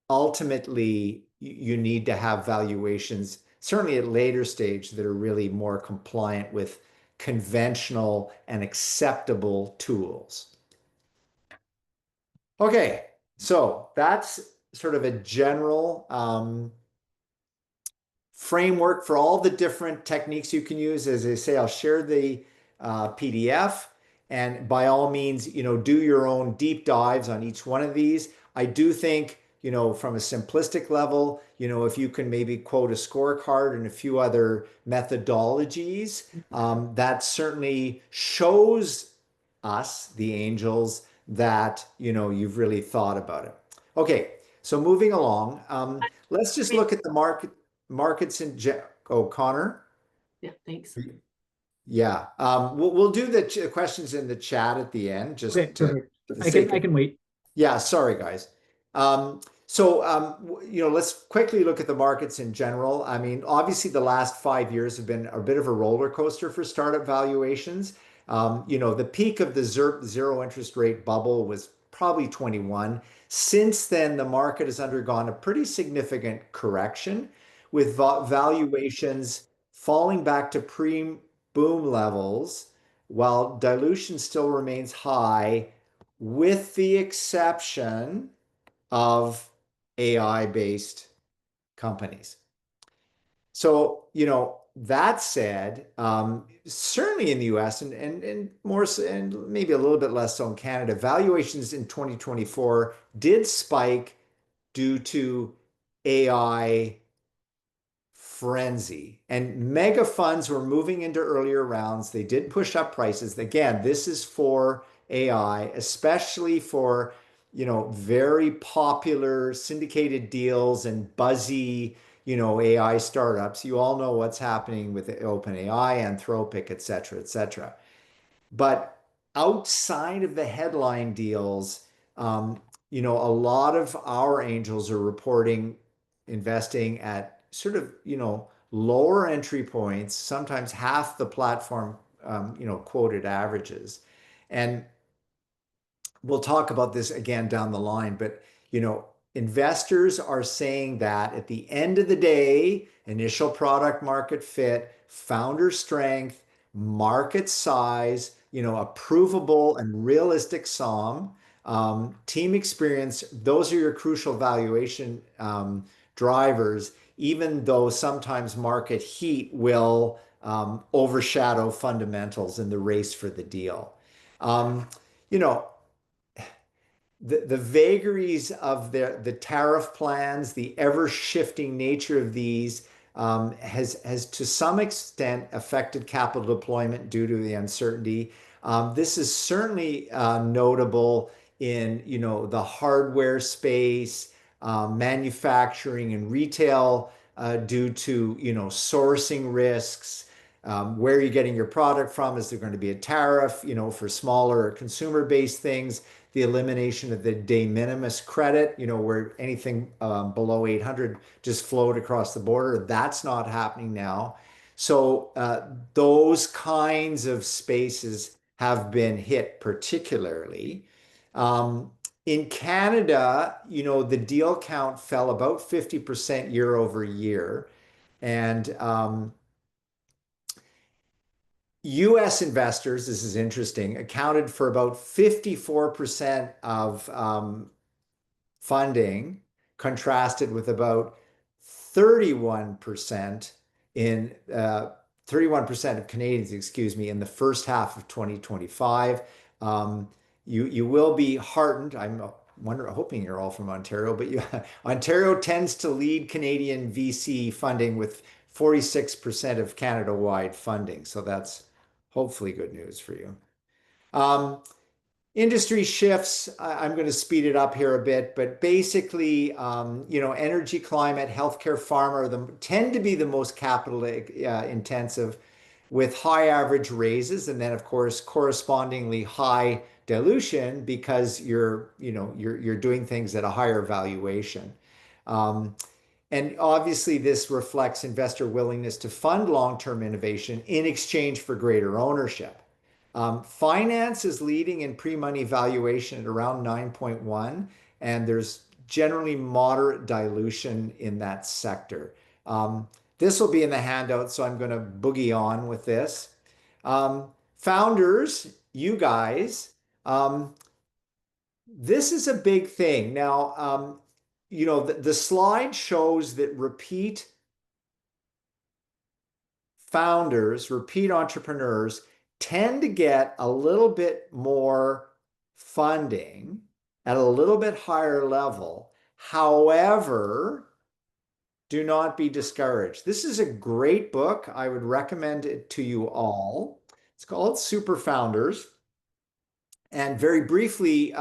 ultimately, you need to have valuations, certainly at later stage, that are really more compliant with conventional and acceptable tools. Okay, so that's sort of a general framework for all the different techniques you can use. As I say, I'll share the PDF, and by all means, do your own deep dives on each one of these. I do think, from a simplistic level, if you can maybe quote a scorecard and a few other methodologies, that certainly shows us, the angels, that, you've really thought about it. Okay, so moving along, let's just look at the markets in Connor. Yeah, thanks. Yeah, we'll do the questions in the chat at the end, just Okay, perfect. for the I sake can wait. Yeah, sorry guys. Let's quickly look at the markets in general. I mean, obviously the last 5 years have been a bit of a roller coaster for startup valuations. The peak of the zero interest rate bubble was probably 21. Since then, the market has undergone a pretty significant correction with valuations falling back to pre-boom levels while dilution still remains high, with the exception of AI-based companies. So, that said, certainly in the US and more and maybe a little bit less so in Canada, valuations in 2024 did spike due to AI frenzy, and mega funds were moving into earlier rounds. They did push up prices. Again, this is for AI, especially for, very popular syndicated deals and buzzy, AI startups. You all know what's happening with OpenAI, Anthropic, et cetera, et cetera. But outside of the headline deals, a lot of our angels are reporting investing at sort of, lower entry points, sometimes half the platform, quoted averages. And we'll talk about this again down the line, but, investors are saying that at the end of the day, initial product market fit, founder strength, market size, a provable and realistic SOM, team experience, those are your crucial valuation drivers, even though sometimes market heat will overshadow fundamentals in the race for the deal. You know, the vagaries of the tariff plans, the ever shifting nature of these has to some extent affected capital deployment due to the uncertainty. This is certainly notable in the hardware space, manufacturing and retail due to sourcing risks. Where are you getting your product from? Is there going to be a tariff, for smaller consumer-based things? The elimination of the de minimis credit, where anything below 800 just flowed across the border. That's not happening now. So those kinds of spaces have been hit particularly. In Canada, the deal count fell about 50% year over year. And US investors, this is interesting, accounted for about 54% of funding, contrasted with about 31% in 31% of Canadians, excuse me, in the first half of 2025. You will be heartened. I'm hoping you're all from Ontario, but Ontario tends to lead Canadian VC funding with 46% of Canada-wide funding. So that's hopefully good news for you. Industry shifts, I'm going to speed it up here a bit, but basically, energy, climate, healthcare, pharma tend to be the most capital intensive, with high average raises, and then of course correspondingly high dilution because you're doing things at a higher valuation. And obviously, this reflects investor willingness to fund long-term innovation in exchange for greater ownership. Finance is leading in pre-money valuation at around 9.1, and there's generally moderate dilution in that sector. This will be in the handout, so I'm going to boogie on with this. Founders, you guys, this is a big thing. Now, the slide shows that repeat founders, repeat entrepreneurs tend to get a little bit more funding at a little bit higher level. However, do not be discouraged. This is a great book. I would recommend it to you all. It's called Super Founders. And very briefly,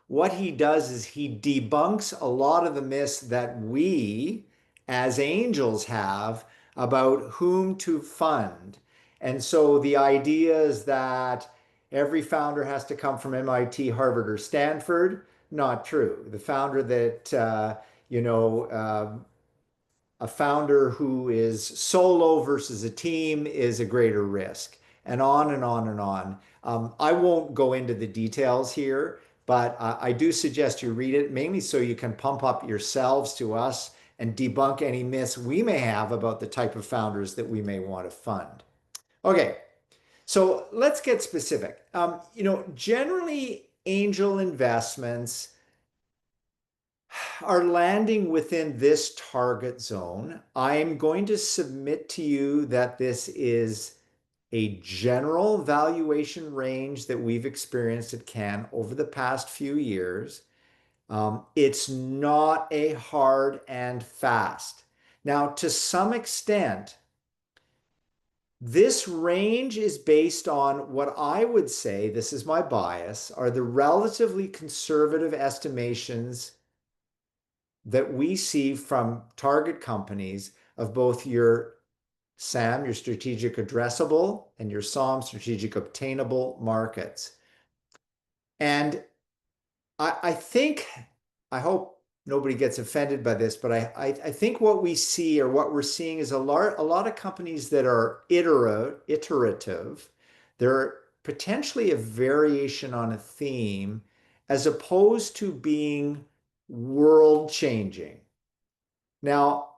what he does is he debunks a lot of the myths that we as angels have about whom to fund. And so the idea is that every founder has to come from MIT, Harvard, or Stanford. Not true. The founder that, a founder who is solo versus a team is a greater risk, and on and on and on. I won't go into the details here, but I do suggest you read it, mainly so you can pump up yourselves to us and debunk any myths we may have about the type of founders that we may want to fund. Okay, so let's get specific. Generally, angel investments are landing within this target zone. I'm going to submit to you that this is a general valuation range that we've experienced at CAN over the past few years. It's not a hard and fast. Now, to some extent, this range is based on what I would say, this is my bias, are the relatively conservative estimations that we see from target companies of both your SAM, your strategic addressable, and your SOM, strategic obtainable markets. And I think, I hope nobody gets offended by this, but I think what we see, or what we're seeing, is a lot of companies that are iterative. They're potentially a variation on a theme, as opposed to being world changing. Now,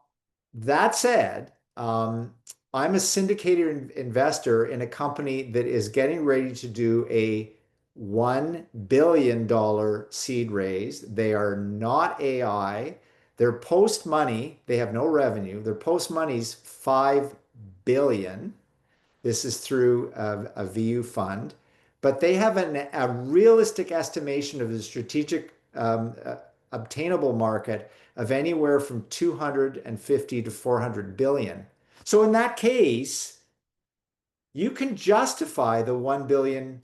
that said, I'm a syndicated investor in a company that is getting ready to do a $1 billion seed raise. They are not AI. Their post money, they have no revenue. Their post money's $5 billion. This is through a VU fund, but they have a realistic estimation of the strategic obtainable market of anywhere from 250 to 400 billion. So in that case, you can justify the 1 billion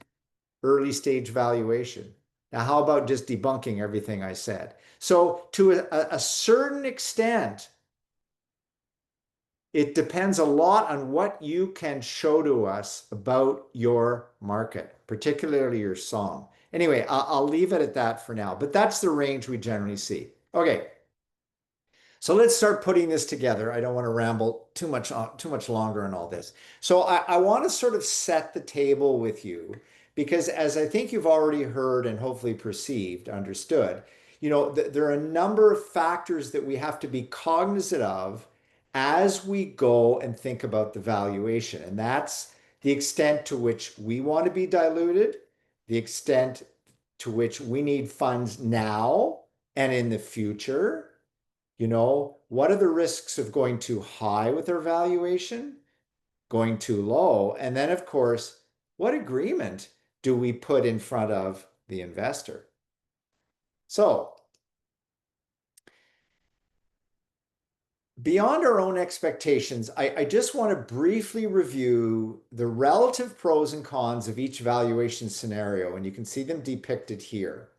early stage valuation. Now, how about just debunking everything I said? So to a certain extent, it depends a lot on what you can show to us about your market, particularly your song. Anyway, I'll leave it at that for now, but that's the range we generally see. Okay, so let's start putting this together. I don't want to ramble too much longer on all this. So I want to sort of set the table with you because as I think you've already heard and hopefully perceived, understood, there are a number of factors that we have to be cognizant of as we go and think about the valuation. And that's the extent to which we want to be diluted, the extent to which we need funds now and in the future. What are the risks of going too high with our valuation, going too low? And then, of course, what agreement do we put in front of the investor? So, beyond our own expectations, I just want to briefly review the relative pros and cons of each valuation scenario, and you can see them depicted here.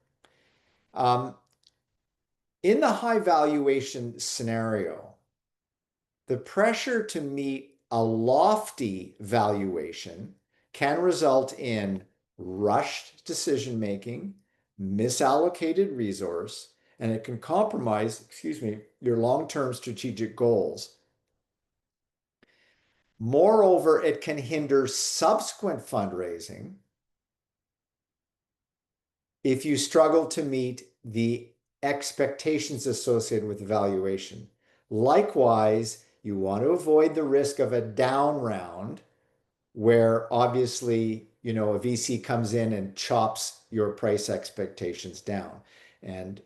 In the high valuation scenario, the pressure to meet a lofty valuation can result in rushed decision-making, misallocated resource, and it can compromise, your long-term strategic goals. Moreover, it can hinder subsequent fundraising if you struggle to meet the expectations associated with the valuation. Likewise, you want to avoid the risk of a down round where obviously, a VC comes in and chops your price expectations down. And,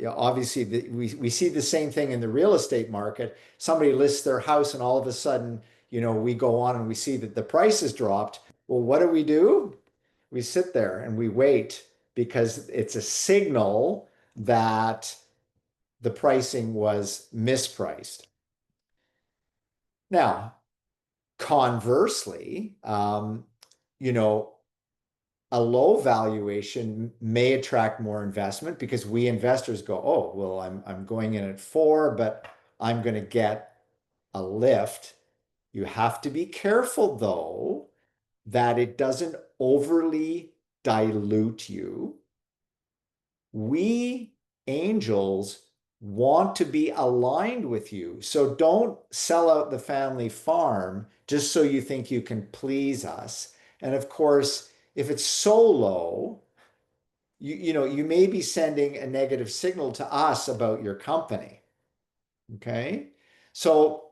obviously we see the same thing in the real estate market. Somebody lists their house and all of a sudden, we go on and we see that the price has dropped. Well, what do? We sit there and we wait because it's a signal that the pricing was mispriced. Now, conversely, a low valuation may attract more investment because we investors go, oh, well, I'm going in at 4, but I'm going to get a lift. You have to be careful, though, that it doesn't overly dilute you. We angels want to be aligned with you. So don't sell out the family farm just so you think you can please us. And of course, if it's so low, you may be sending a negative signal to us about your company. Okay? So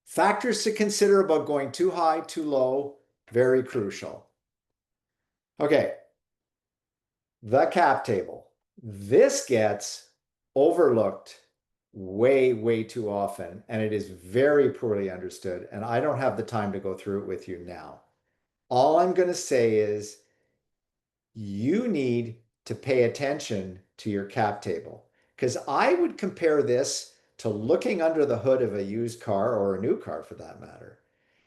factors to consider about going too high, too low, very crucial. Okay. The cap table. This gets overlooked way, way too often, and it is very poorly understood, and I don't have the time to go through it with you now. All I'm going to say is you need to pay attention to your cap table, because I would compare this to looking under the hood of a used car or a new car for that matter.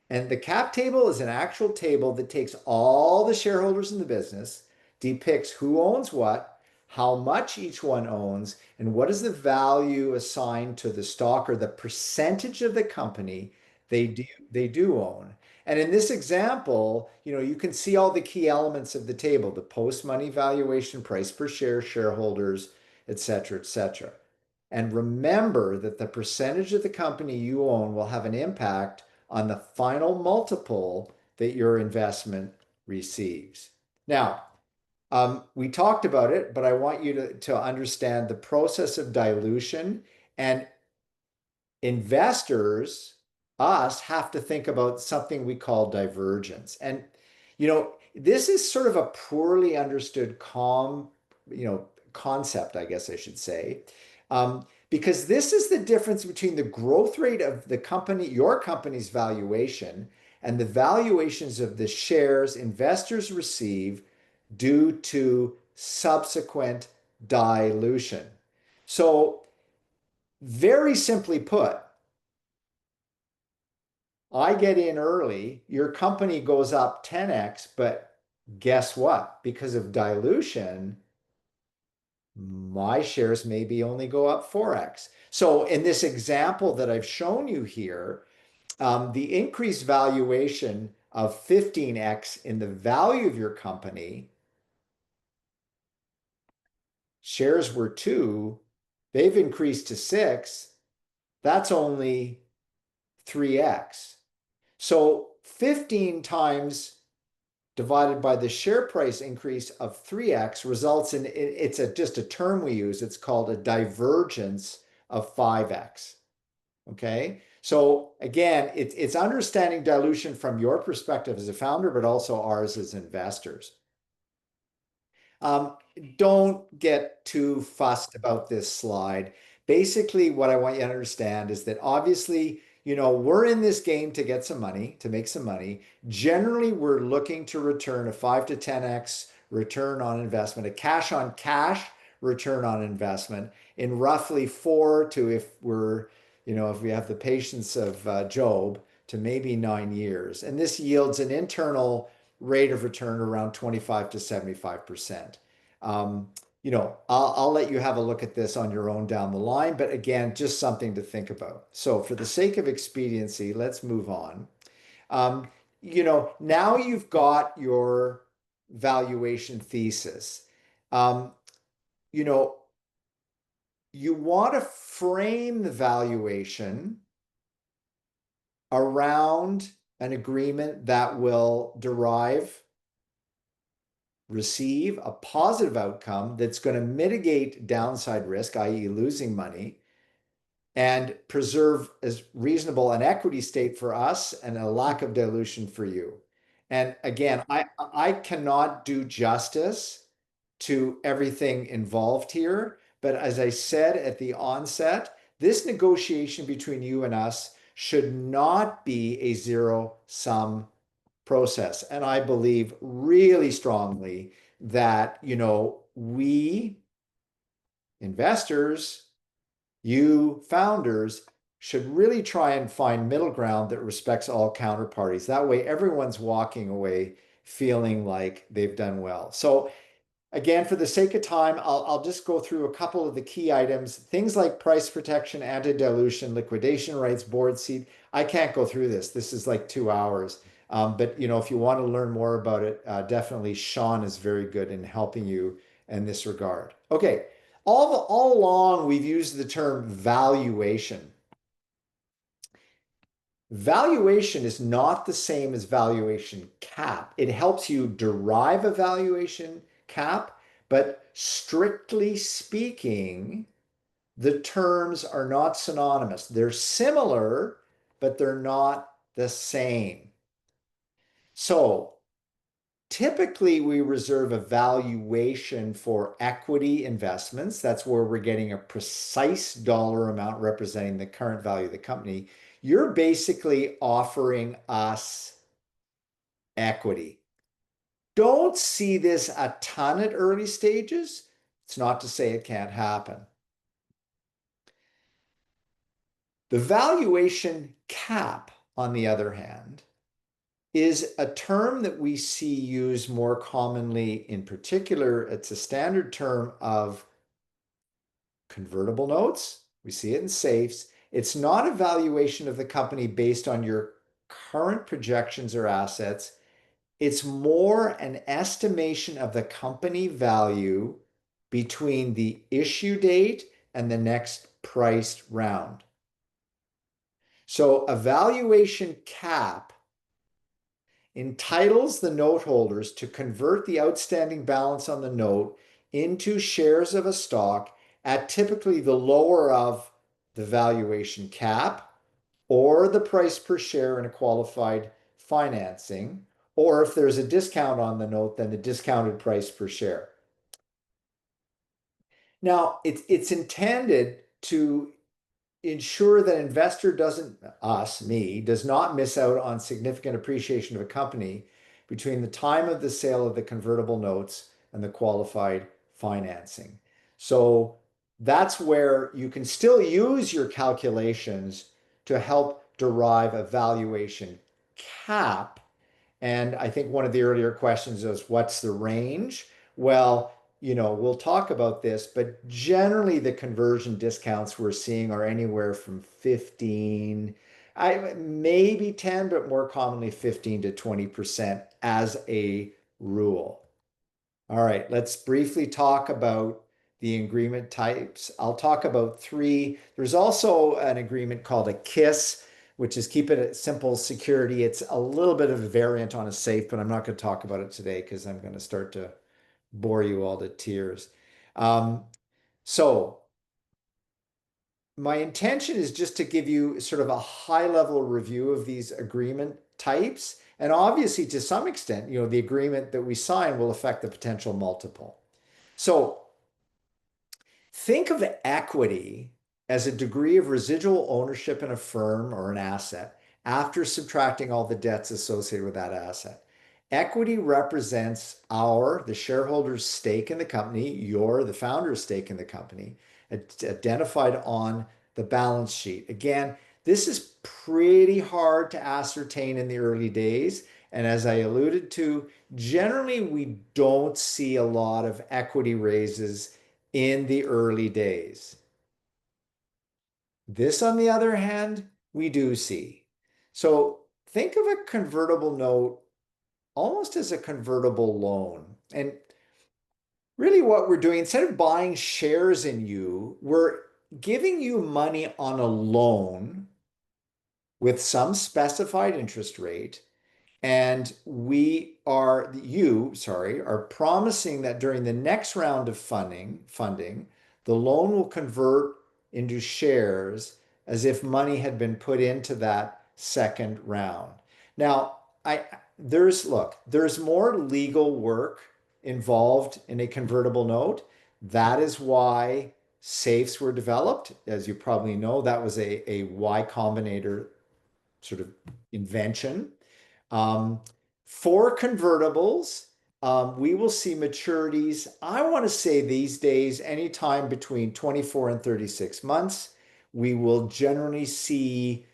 And the cap table is an actual table that takes all the shareholders in the business, depicts who owns what, how much each one owns, and what is the value assigned to the stock or the percentage of the company they do own. And in this example, you can see all the key elements of the table, the post-money valuation, price per share, shareholders, et cetera, et cetera. And remember that the percentage of the company you own will have an impact on the final multiple that your investment receives. Now, we talked about it, but I want you to understand the process of dilution, and investors, us, have to think about something we call divergence. And, this is sort of a poorly understood concept, I guess I should say. Because this is the difference between the growth rate of the company, your company's valuation, and the valuations of the shares investors receive due to subsequent dilution. So, very simply put, I get in early, your company goes up 10x, but guess what? Because of dilution, my shares maybe only go up 4x. So in this example that I've shown you here, the increased valuation of 15x in the value of your company, shares were 2, they've increased to 6, that's only 3x. So 15 times divided by the share price increase of 3x results in, it's just a term we use, it's called a divergence of 5x. Okay, so again, it's understanding dilution from your perspective as a founder, but also ours as investors. Don't get too fussed about this slide. Basically, what I want you to understand is that obviously, we're in this game to get some money, to make some money. Generally, we're looking to return a 5 to 10x return on investment, a cash on cash return on investment in roughly 4 to, if we have the patience of Job, to maybe 9 years. And this yields an internal rate of return around 25 to 75%. I'll let you have a look at this on your own down the line, but again, just something to think about. So for the sake of expediency, let's move on. Now you've got your valuation thesis. You want to frame the valuation around an agreement that will receive a positive outcome that's going to mitigate downside risk, i.e. losing money, and preserve as reasonable an equity state for us and a lack of dilution for you. And again, I cannot do justice to everything involved here, but as I said at the onset, this negotiation between you and us should not be a zero-sum process. And I believe really strongly that, we investors, you founders, should really try and find middle ground that respects all counterparties. That way, everyone's walking away feeling like they've done well. So again, for the sake of time, I'll just go through a couple of the key items. Things like price protection, anti-dilution, liquidation rights, board seat. I can't go through this. This is like 2 hours. But if you want to learn more about it, definitely Sean is very good in helping you in this regard. Okay, all along we've used the term valuation. Valuation is not the same as valuation cap. It helps you derive a valuation cap, but strictly speaking, the terms are not synonymous. They're similar, but they're not the same. So typically we reserve a valuation for equity investments. That's where we're getting a precise dollar amount representing the current value of the company. You're basically offering us equity. Don't see this a ton at early stages. It's not to say it can't happen. The valuation cap, on the other hand, is a term that we see used more commonly. In particular, it's a standard term of convertible notes. We see it in safes. It's not a valuation of the company based on your current projections or assets. It's more an estimation of the company value between the issue date and the next priced round. So a valuation cap entitles the note holders to convert the outstanding balance on the note into shares of a stock at typically the lower of the valuation cap or the price per share in a qualified financing, or if there's a discount on the note, then the discounted price per share. Now, it's intended to ensure that investor does not miss out on significant appreciation of a company between the time of the sale of the convertible notes and the qualified financing. So that's where you can still use your calculations to help derive a valuation cap. And I think one of the earlier questions is what's the range? Well, we'll talk about this, but generally the conversion discounts we're seeing are anywhere from 15, maybe 10, but more commonly 15 to 20% as a rule. All right, let's briefly talk about the agreement types. I'll talk about three. There's also an agreement called a KISS, which is keep it simple security. It's a little bit of a variant on a safe, but I'm not going to talk about it today because I'm going to start to bore you all to tears. So my intention is just to give you sort of a high level review of these agreement types. And obviously, to some extent, the agreement that we sign will affect the potential multiple. So think of equity as a degree of residual ownership in a firm or an asset after subtracting all the debts associated with that asset. Equity represents the shareholder's stake in the company, the founder's stake in the company, identified on the balance sheet. Again, this is pretty hard to ascertain in the early days. And as I alluded to, generally we don't see a lot of equity raises in the early days. This, on the other hand, we do see. So think of a convertible note almost as a convertible loan. And really what we're doing, instead of buying shares in you, we're giving you money on a loan with some specified interest rate. And you are promising that during the next round of funding, the loan will convert into shares as if money had been put into that second round. Now, there's more legal work involved in a convertible note. That is why safes were developed. As you probably know, that was a Y Combinator sort of invention. For convertibles, we will see maturities, I want to say these days, anytime between 24 and 36 months. We will generally see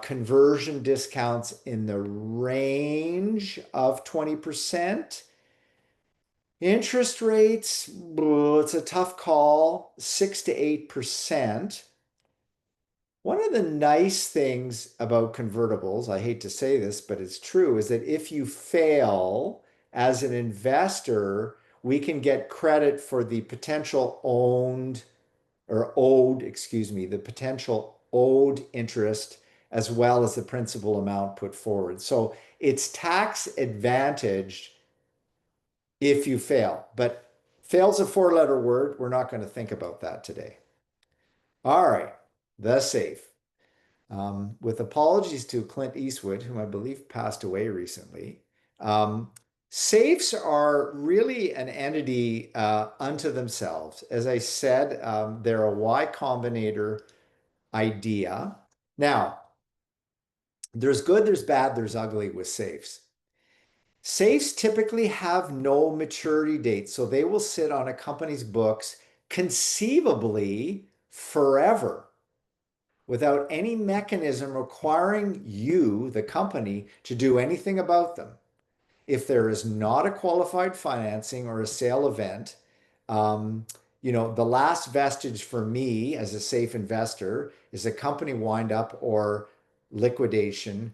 conversion discounts in the range of 20%. Interest rates, it's a tough call, 6 to 8%. One of the nice things about convertibles, I hate to say this, but it's true, is that if you fail as an investor, we can get credit for the potential the potential owed interest as well as the principal amount put forward. So it's tax advantaged if you fail, but fail's a four-letter word. We're not going to think about that today. All right, the safe. With apologies to Clint Eastwood, whom I believe passed away recently, safes are really an entity unto themselves. As I said, they're a Y Combinator idea. Now, there's good, there's bad, there's ugly with safes. Safes typically have no maturity date, so they will sit on a company's books conceivably forever, without any mechanism requiring you, the company, to do anything about them. If there is not a qualified financing or a sale event, the last vestige for me as a safe investor is a company wind up or liquidation,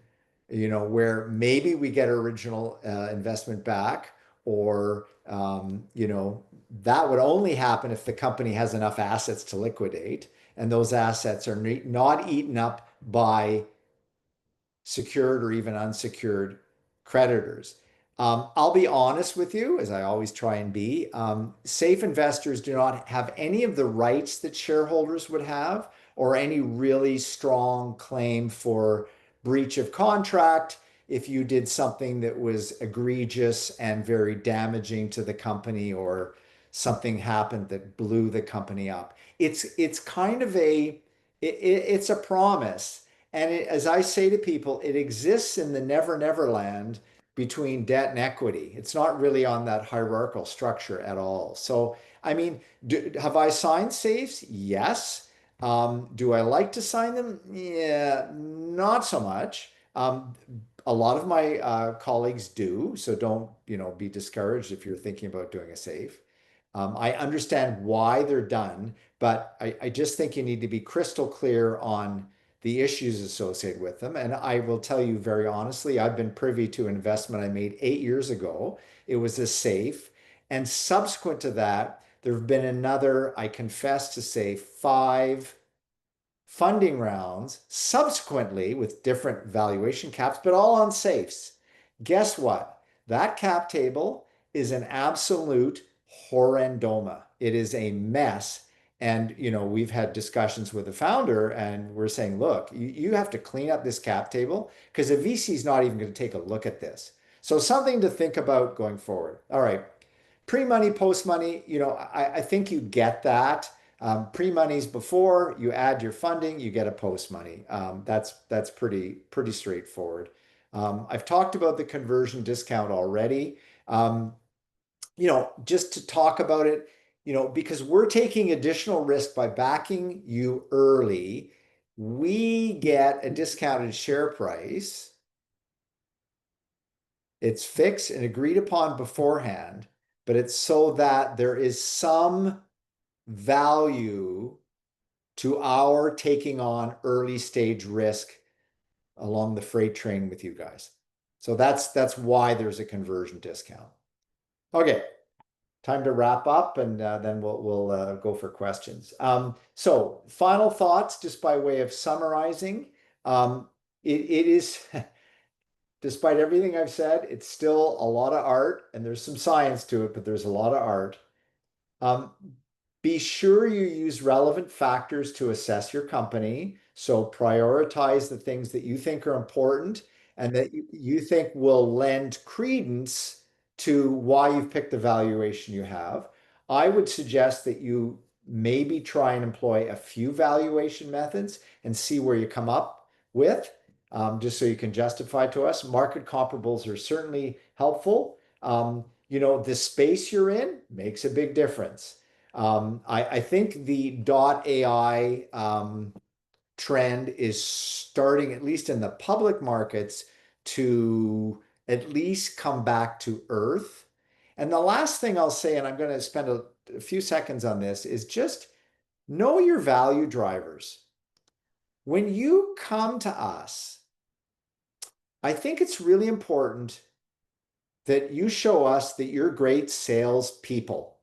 where maybe we get original investment back, or that would only happen if the company has enough assets to liquidate, and those assets are not eaten up by secured or even unsecured creditors. I'll be honest with you, as I always try and be. Safe investors do not have any of the rights that shareholders would have, or any really strong claim for breach of contract if you did something that was egregious and very damaging to the company, or something happened that blew the company up. It's kind of it's a promise. And as I say to people, it exists in the never land between debt and equity. It's not really on that hierarchical structure at all. So, I mean, have I signed safes? Yes. Do I like to sign them? Yeah, not so much. A lot of my colleagues do, so don't, be discouraged if you're thinking about doing a safe. I understand why they're done, but I just think you need to be crystal clear on the issues associated with them. And I will tell you very honestly, I've been privy to an investment I made 8 years ago. It was a safe. And subsequent to that, there have been another, I confess to say, 5 funding rounds subsequently with different valuation caps, but all on safes. Guess what? That cap table is an absolute horrendoma. It is a mess. And, we've had discussions with the founder and we're saying, look, you have to clean up this cap table because a VC is not even going to take a look at this. So something to think about going forward. All right. Pre-money, post-money, I think you get that. Pre-money's before you add your funding, you get a post-money. That's pretty straightforward. I've talked about the conversion discount already. Just to talk about it, because we're taking additional risk by backing you early, we get a discounted share price. It's fixed and agreed upon beforehand, but it's so that there is some value to our taking on early stage risk along the freight train with you guys. So that's why there's a conversion discount. Okay, time to wrap up, and then we'll go for questions. So final thoughts, just by way of summarizing. It is, despite everything I've said, it's still a lot of art, and there's some science to it, but there's a lot of art. Be sure you use relevant factors to assess your company. So prioritize the things that you think are important and that you think will lend credence to why you've picked the valuation you have. I would suggest that you maybe try and employ a few valuation methods and see where you come up with, just so you can justify to us. Market comparables are certainly helpful. The space you're in makes a big difference. I think the .ai trend is starting, at least in the public markets, to at least come back to earth. And the last thing I'll say, and I'm going to spend a few seconds on this, is just know your value drivers. When you come to us, I think it's really important that you show us that you're great salespeople.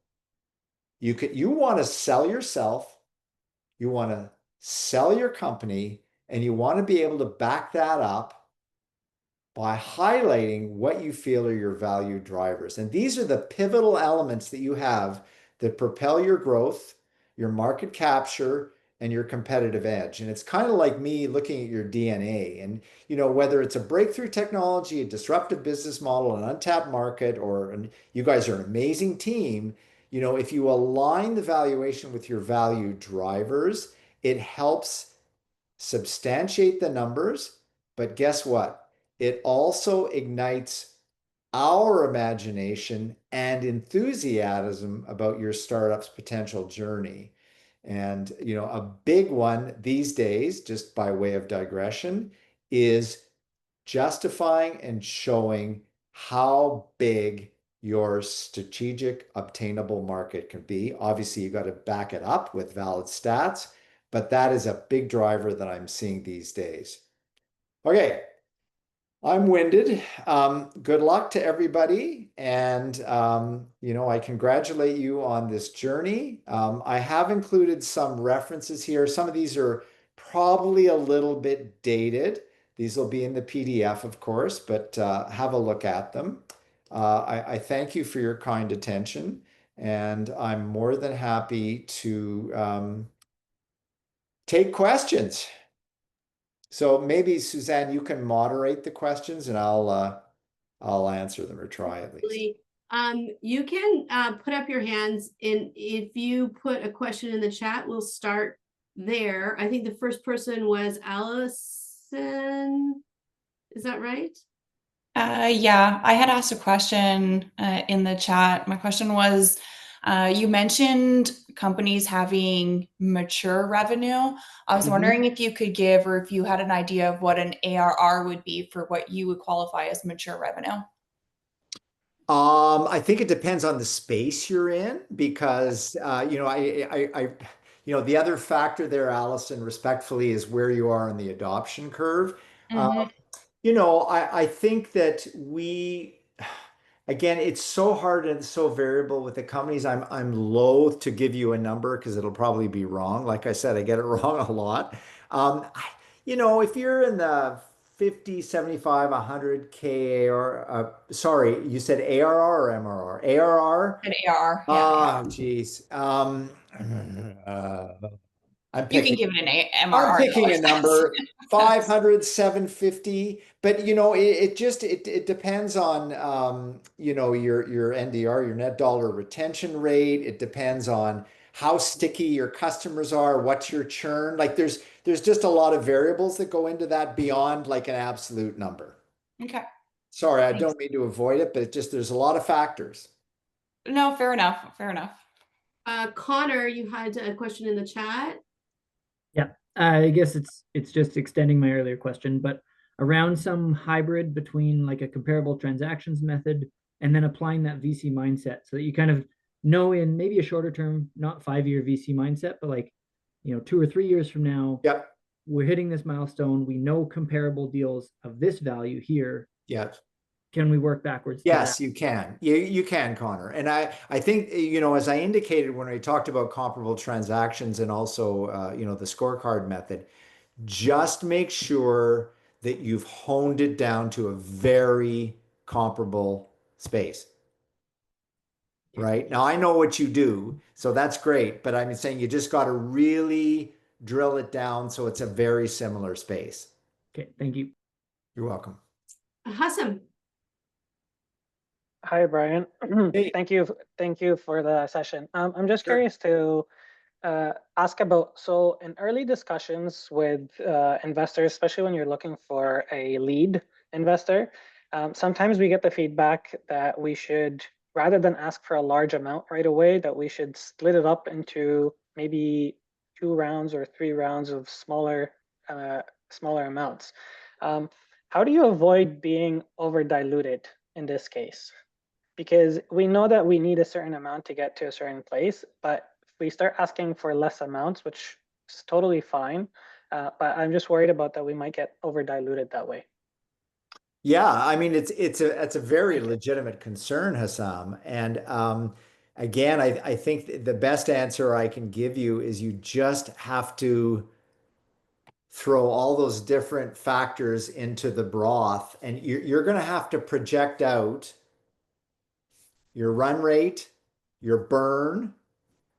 You want to sell yourself, you want to sell your company, and you want to be able to back that up by highlighting what you feel are your value drivers. And these are the pivotal elements that you have that propel your growth, your market capture, and your competitive edge. And it's kind of like me looking at your DNA. And whether it's a breakthrough technology, a disruptive business model, an untapped market, or you guys are an amazing team. If you align the valuation with your value drivers, it helps substantiate the numbers. But guess what? It also ignites our imagination and enthusiasm about your startup's potential journey. And, a big one these days, just by way of digression, is justifying and showing how big your strategic obtainable market can be. Obviously, you got to back it up with valid stats, but that is a big driver that I'm seeing these days. Okay, I'm winded. Good luck to everybody. And, I congratulate you on this journey. I have included some references here. Some of these are probably a little bit dated. These will be in the PDF, of course, but have a look at them. I thank you for your kind attention, and I'm more than happy to take questions. So maybe Suzanne, you can moderate the questions, and I'll answer them, or try at least. You can put up your hands, and if you put a question in the chat, we'll start there. I think the first person was Allison. Is that right? Yeah, I had asked a question in the chat. My question was, you mentioned companies having mature revenue. I was wondering if you could give, or if you had an idea of what an ARR would be for what you would qualify as mature revenue. I think it depends on the space you're in because the other factor there, Allison, respectfully, is where you are in the adoption curve. Mhm. I think that again, it's so hard and so variable with the companies. I'm loath to give you a number because it'll probably be wrong. Like I said, I get it wrong a lot. Um, if you're in the 50, 75, 100K or sorry, you said ARR or MRR? ARR? An ARR, yeah. Oh, geez. I'm You can picking give it an I'm MRR though, picking if a that's number, 500, 750, but it depends on your NDR, your net dollar retention rate. It depends on how sticky your customers are, what's your churn. Like there's just a lot of variables that go into that beyond like an absolute number. Okay. Sorry, I Thanks. don't mean to avoid it, but there's a lot of factors. No, fair enough. Fair enough. Connor, you had a question in the chat. Yeah, I guess it's just extending my earlier question, but around some hybrid between like a comparable transactions method and then applying that VC mindset so that you kind of know in maybe a shorter term, not 5-year VC mindset, but like, 2 or 3 years from now, Yep. we're hitting this milestone. We know comparable deals of this value here. Yeah. Can we work backwards to Yes, that? you can. You can, Connor. And I think, as I indicated when we talked about comparable transactions and also, the scorecard method, just make sure that you've honed it down to a very comparable space. Right? Now, I know what you do, so that's great, but I'm saying you just got to really drill it down so it's a very similar space. Okay, thank you. You're welcome. Hassam. Hi, Brian. Hey. Thank you for the session. I'm just Sure. curious to ask about, so in early discussions with investors, especially when you're looking for a lead investor, sometimes we get the feedback that we should, rather than ask for a large amount right away, that we should split it up into maybe 2 rounds or 3 rounds of smaller amounts. How do you avoid being over diluted in this case? Because we know that we need a certain amount to get to a certain place, but if we start asking for less amounts, which is totally fine, but I'm just worried about that we might get over diluted that way. Yeah, I mean it's a very legitimate concern, Hassam. And again, I think the best answer I can give you is you just have to throw all those different factors into the broth, and you're going to have to project out your run rate, your burn,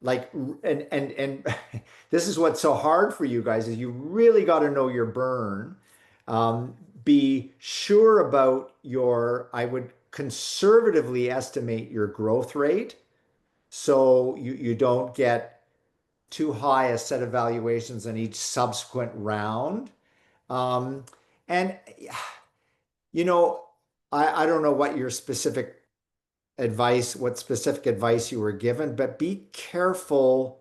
like and this is what's so hard for you guys is you really got to know your burn. Be sure about I would conservatively estimate your growth rate so you don't get too high a set of valuations in each subsequent round. And I don't know what specific advice you were given, but be careful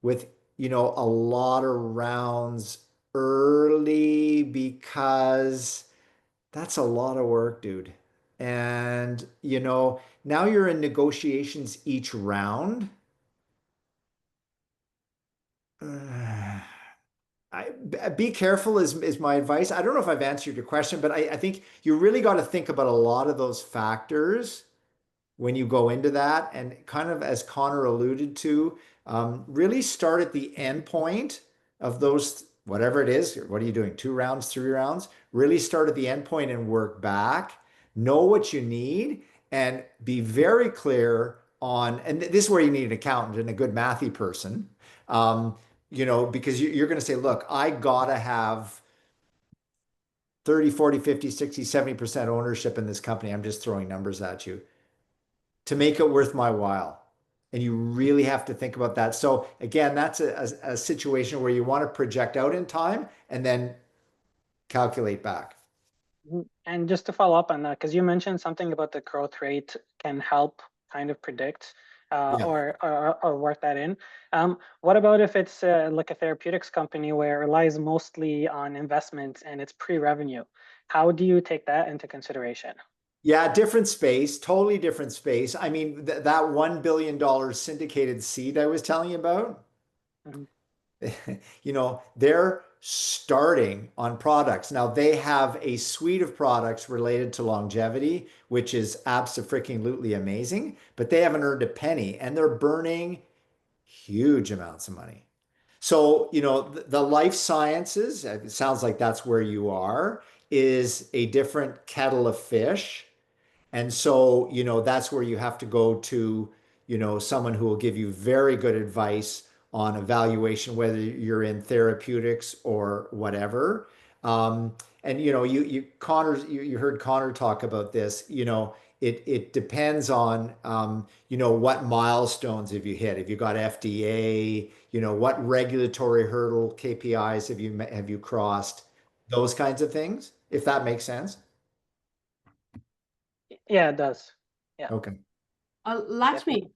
with, a lot of rounds early because that's a lot of work, dude. And, now you're in negotiations each round. Be careful is my advice. I don't know if I've answered your question, but I think you really got to think about a lot of those factors when you go into that. And kind of as Connor alluded to, really start at the end point of those, whatever it is. What are you doing? 2 rounds, 3 rounds? Really start at the end point and work back. Know what you need and be very clear on, and this is where you need an accountant and a good mathy person. Because you're going to say, look, I gotta have 30, 40, 50, 60, 70% ownership in this company. I'm just throwing numbers at you to make it worth my while. And you really have to think about that. So again, that's a situation where you want to project out in time and then calculate back. And just to follow up on that, because you mentioned something about the growth rate can help kind of predict Yeah. or work that in. What about if it's like a therapeutics company where it relies mostly on investments and it's pre-revenue? How do you take that into consideration? Yeah, different space, totally different space. I mean, that $1 billion syndicated seed I was telling you about, Mhm. you know, they're starting on products. Now they have a suite of products related to longevity, which is absolutely amazing, but they haven't earned a penny and they're burning huge amounts of money. So, you know, the life sciences, it sounds like that's where you are, is a different kettle of fish. And so, you know, that's where you have to go to, you know, someone who will give you very good advice on evaluation, whether you're in therapeutics or whatever. And you know, you heard Connor talk about this. You know, it depends on you know, what milestones have you hit? Have you got FDA? You know, what regulatory hurdle KPIs have you crossed? Those kinds of things, if that makes sense. Yeah, it does. Yeah. Okay. Lakshmi.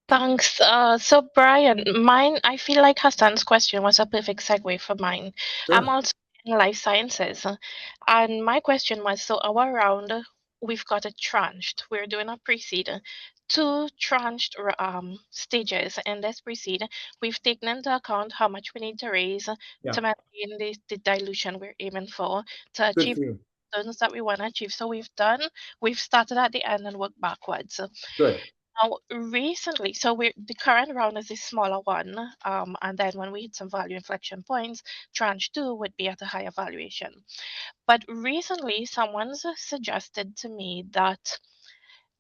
Thanks. So Brian, mine, I feel like Hassan's question was a perfect segue for mine. I'm Sure. also in life sciences, and my question was, so our round, we've got it tranched. We're doing a pre-seed, two tranched stages in this pre-seed. We've taken into account how much we need to raise Yeah. to maintain the dilution we're aiming for to Good achieve for you. things that we want to achieve. So we've started at the end and worked backwards. Good. Now, recently, so the current round is a smaller one, and then when we hit some value inflection points, tranche two would be at a higher valuation. But recently, someone's suggested to me that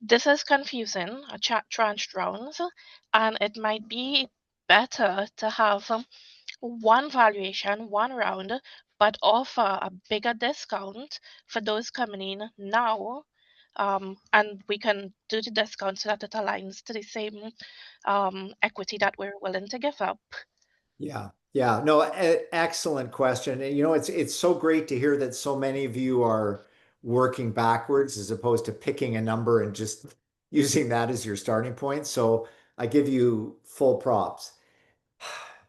this is confusing, tranched rounds, and it might be better to have one valuation, one round, but offer a bigger discount for those coming in now. And we can do the discount so that it aligns to the same equity that we're willing to give up. Yeah. Yeah. No, excellent question. And you know, it's so great to hear that so many of you are working backwards as opposed to picking a number and just using that as your starting point. So I give you full props.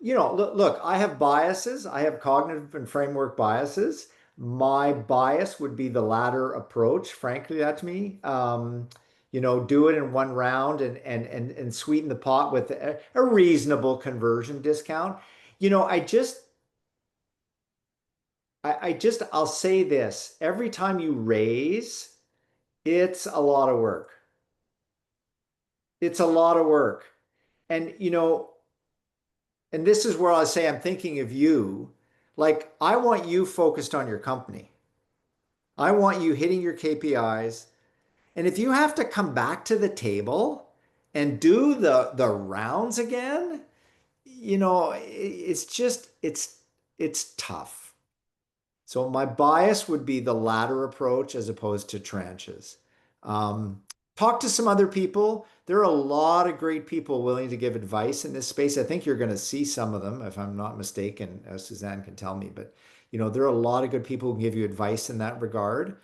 You know, look, I have biases. I have cognitive and framework biases. My bias would be the latter approach, frankly, that's me. You know, do it in one round and sweeten the pot with a reasonable conversion discount. You know, I'll say this, every time you raise, it's a lot of work. It's a lot of work. And, you know, and this is where I say I'm thinking of you. Like, I want you focused on your company. I want you hitting your KPIs. And if you have to come back to the table and do the rounds again, you know, it's tough. So my bias would be the latter approach as opposed to tranches. Talk to some other people. There are a lot of great people willing to give advice in this space. I think you're going to see some of them, if I'm not mistaken. Suzanne can tell me, but you know, there are a lot of good people who can give you advice in that regard.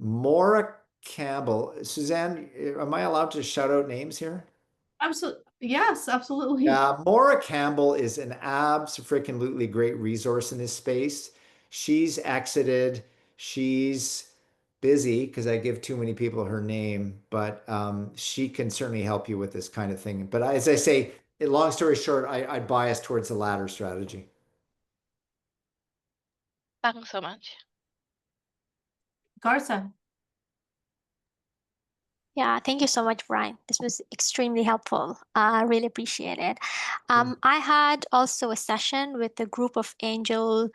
Maura Campbell, Suzanne, am I allowed to shout out names here? Absolutely. Yes, absolutely. Yeah, Maura Campbell is an absolutely great resource in this space. She's exited. She's busy because I give too many people her name, but she can certainly help you with this kind of thing. But as I say, long story short, I'd bias towards the latter strategy. Thanks so much. Garza. Yeah, thank you so much, Brian. This was extremely helpful. I really appreciate it. I had also a session with a group of angels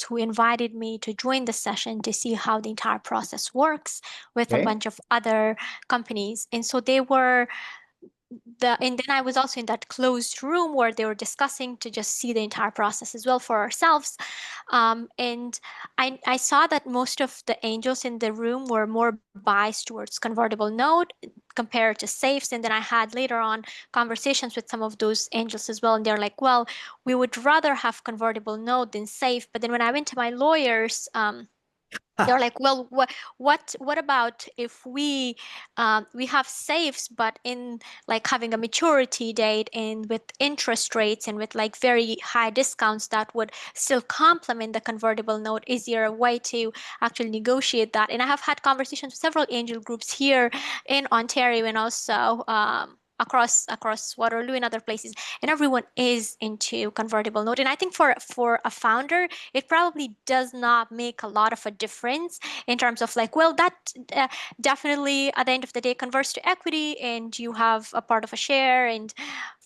who invited me to join the session to see how the entire process works with a Okay. bunch of other companies. And so and then I was also in that closed room where they were discussing to just see the entire process as well for ourselves. And I saw that most of the angels in the room were more biased towards convertible note. compared to safes. And then I had later on conversations with some of those angels as well, and they're like, well, we would rather have convertible note than safe. But then when I went to my lawyers, they're like, well, what about if we have safes, but in like having a maturity date and with interest rates and with like very high discounts that would still complement the convertible note? Is there a way to actually negotiate that? And I have had conversations with several angel groups here in Ontario and also across Waterloo and other places, and everyone is into convertible note. And I think for a founder, it probably does not make a lot of a difference in terms of like, well, that definitely at the end of the day converts to equity, and you have a part of a share, and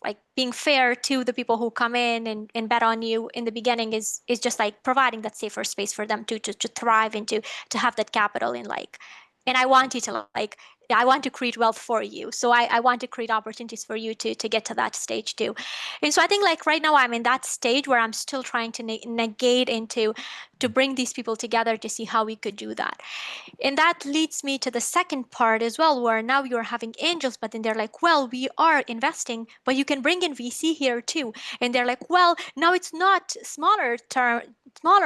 like being fair to the people who come in and bet on you in the beginning is just like providing that safer space for them to thrive and to have that capital in like. And I want you to like, I want to create wealth for you. So I want to create opportunities for you to get to that stage too. And so I think like right now I'm in that stage where I'm still trying to negate and to bring these people together to see how we could do that. And that leads me to the second part as well, where now you're having angels, but then they're like, well, we are investing, but you can bring in VC here too. And they're like, well, now it's not smaller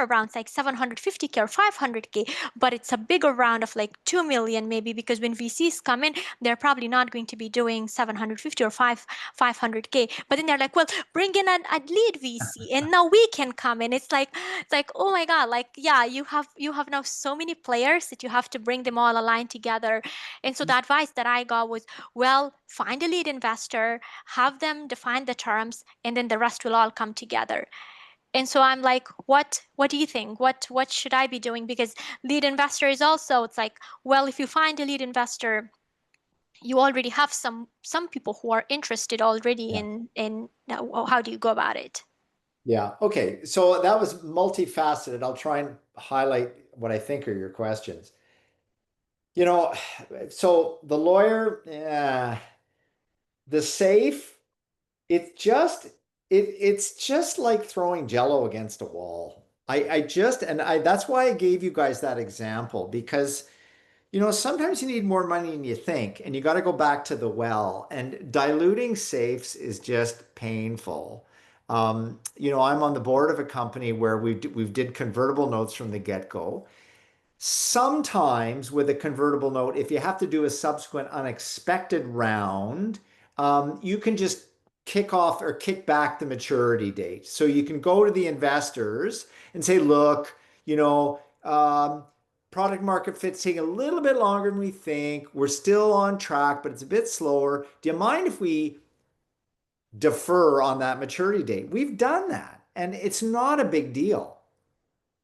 rounds like 750K or 500K, but it's a bigger round of like 2 million maybe, because when VCs come in, they're probably not going to be doing 750 or 500K. But then they're like, well, bring in a lead VC, and now we can come in. It's like, oh my God, like, yeah, you have now so many players that you have to bring them all aligned together. And so the advice that I got was, well, find a lead investor, have them define the terms, and then the rest will all come together. And so I'm like, what do you think? What should I be doing? Because lead investor is also, it's like, well, if you find a lead investor, you already have some people who are interested already Yeah. in how do you go about it? Yeah. Okay. So that was multifaceted. I'll try and highlight what I think are your questions. You know, so the lawyer, the safe, it's just like throwing Jello against a wall. That's why I gave you guys that example, because sometimes you need more money than you think, and you got to go back to the well. And diluting safes is just painful. I'm on the board of a company where we've did convertible notes from the get-go. Sometimes with a convertible note, if you have to do a subsequent unexpected round, you can just kick off or kick back the maturity date. So you can go to the investors and say, look, product market fit's taking a little bit longer than we think. We're still on track, but it's a bit slower. Do you mind if we defer on that maturity date? We've done that, and it's not a big deal.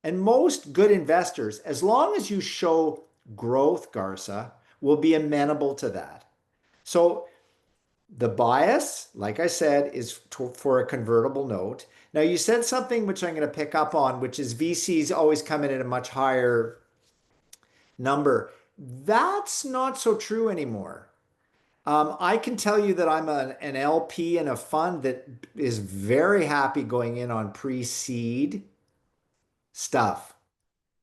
And most good investors, as long as you show growth, Garza, will be amenable to that. So the bias, like I said, is for a convertible note. Now, you said something which I'm going to pick up on, which is VCs always come in at a much higher number. That's not so true anymore. I can tell you that I'm an LP in a fund that is very happy going in on pre-seed stuff,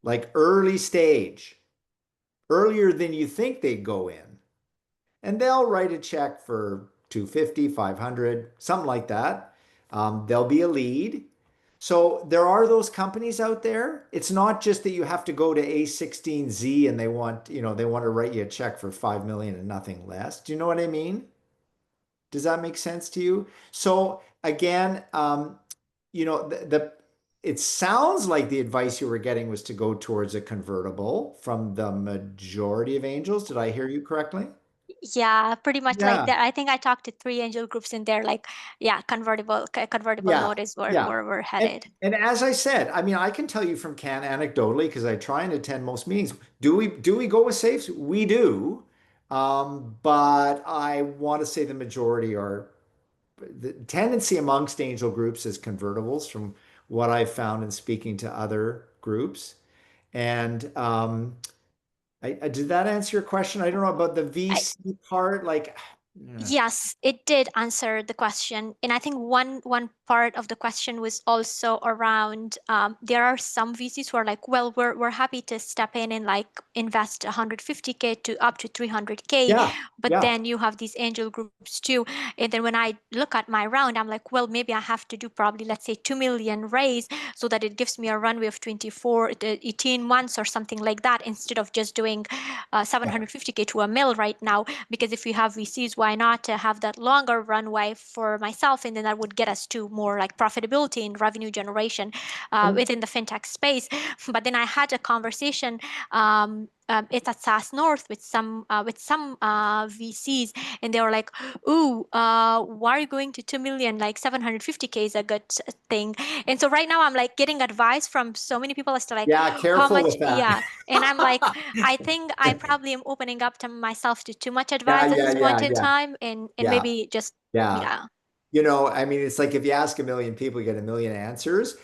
like early stage, earlier than you think they'd go in. And they'll write a check for 250, 500, something like that. There'll be a lead. So there are those companies out there. It's not just that you have to go to A16Z and they want to write you a check for 5 million and nothing less. Do you know what I mean? Does that make sense to you? So again, it sounds like the advice you were getting was to go towards a convertible from the majority of angels. Did I hear you correctly? Yeah, pretty much like Yeah. that. I think I talked to 3 angel groups in there, like, yeah, convertible Yeah. note is where Yeah. we're And, headed. and as I said, I mean, I can tell you from Can anecdotally, because I try and attend most meetings. Do we go with safes? We do. But I want to say the majority are the tendency amongst angel groups is convertibles from what I've found in speaking to other groups. And did that answer your question? I don't know about the I, VC part. Like, Yeah. Yes, it did answer the question. And I think one part of the question was also around there are some VCs who are like, well, we're happy to step in and like invest 150K to up to 300K, Yeah. but Yeah. then you have these angel groups too. And then when I look at my round, I'm like, well, maybe I have to do probably, let's say, 2 million raise so that it gives me a runway of 24 to 18 months or something like that, instead of just doing 750K to a mil right now. Because if you have VCs, why not have that longer runway for myself? And then that would get us to more like profitability and revenue generation within the fintech space. But then I had a conversation. It's at SaaS North with some VCs, and they were like, "Ooh, why are you going to 2 million? Like 750K is a good thing." And so right now I'm like getting advice from so many people as to like Yeah, how careful much, with that. yeah. And I'm like, I think I probably am opening up to myself to too much Yeah, advice at yeah, this yeah, point in yeah, time, and yeah, maybe just yeah. yeah. You know, I mean, it's like if you ask a million people, you get a million answers.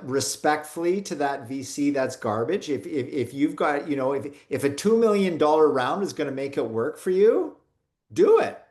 Respectfully to that VC, that's garbage. If you've got, you know, if a $2 million round is going to make it work for you, do it.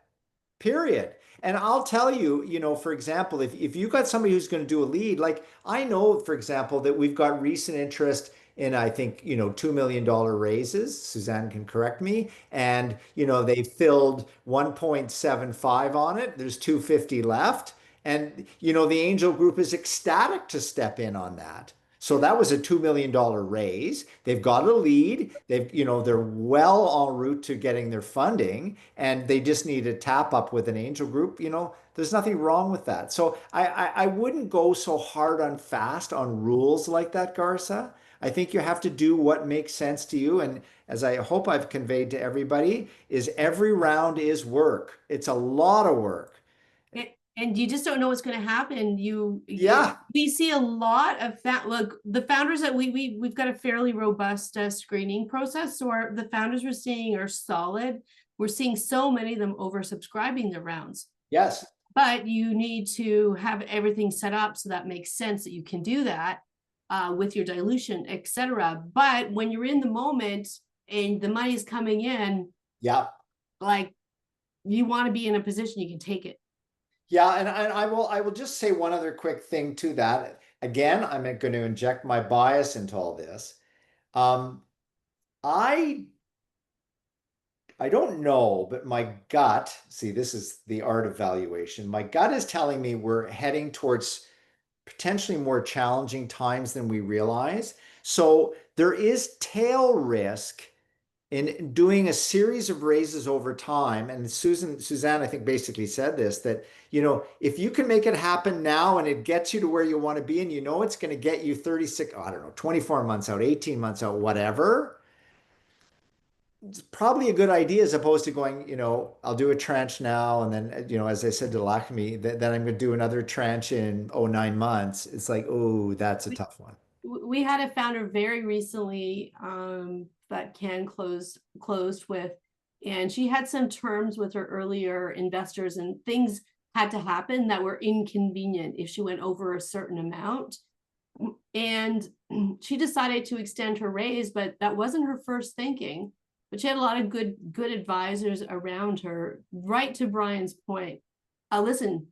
Period. And I'll tell you, you know, for example, if you've got somebody who's going to do a lead, like I know, for example, that we've got recent interest in, I think, you know, $2 million raises. Suzanne can correct me. And, you know, they filled 1.75 on it. There's 250 left. And, you know, the angel group is ecstatic to step in on that. So that was a $2 million raise. They've got a lead. They've, you know, they're well en route to getting their funding, and they just need a tap up with an angel group. You know, there's nothing wrong with that. So I wouldn't go so hard on fast on rules like that, Garza. I think you have to do what makes sense to you. And as I hope I've conveyed to everybody, is every round is work. It's a lot of work. And you just don't know what's going to happen. Yeah. We see a lot of look, the founders that we've got a fairly robust screening process. So the founders we're seeing are solid. We're seeing so many of them oversubscribing their rounds. Yes. But you need to have everything set up so that makes sense that you can do that with your dilution, etc. But when you're in the moment and the money's coming in, Yeah. like you want to be in a position you can take it. Yeah, and I will just say one other quick thing to that. Again, I'm going to inject my bias into all this. Um, I I don't know, but my gut, see, this is the art of valuation. My gut is telling me we're heading towards potentially more challenging times than we realize. So there is tail risk in doing a series of raises over time. And Suzanne, I think basically said this, that, you know, if you can make it happen now and it gets you to where you want to be, and you know it's going to get you 36, I don't know, 24 months out, 18 months out, whatever, it's probably a good idea as opposed to going, you know, I'll do a tranche now. And then, you know, as I said to Lakshmi, then I'm going to do another tranche in 9 months. It's like, oh, that's a tough one. We had a founder very recently that Ken closed with, and she had some terms with her earlier investors, and things had to happen that were inconvenient if she went over a certain amount. And she decided to extend her raise, but that wasn't her first thinking. But she had a lot of good advisors around her. Right to Brian's point, listen,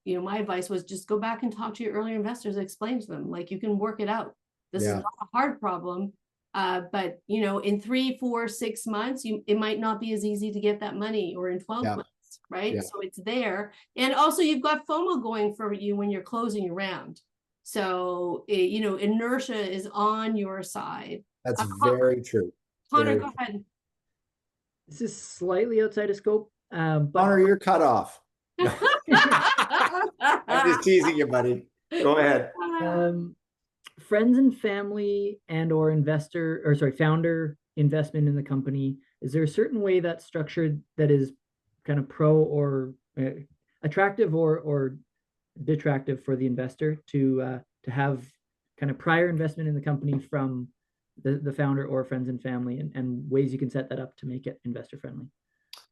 you know, my advice was just go back and talk to your earlier investors, explain to them, like, you can work it out. This is Yeah. not a hard problem. But you know, in 3, 4, 6 months, it might not be as easy to get that money, or in 12 Yeah. months, right? Yeah. So it's there. And also you've got FOMO going for you when you're closing your round. So, you know, inertia is on your side. That's very true. Connor, Very go true. ahead. This is slightly outside of scope, but Connor, you're cut off. No. I'm just teasing you, buddy. Go ahead. friends and family and or founder investment in the company, is there a certain way that's structured that is kind of pro or attractive or detractive for the investor to have kind of prior investment in the company from the founder or friends and family, and ways you can set that up to make it investor friendly?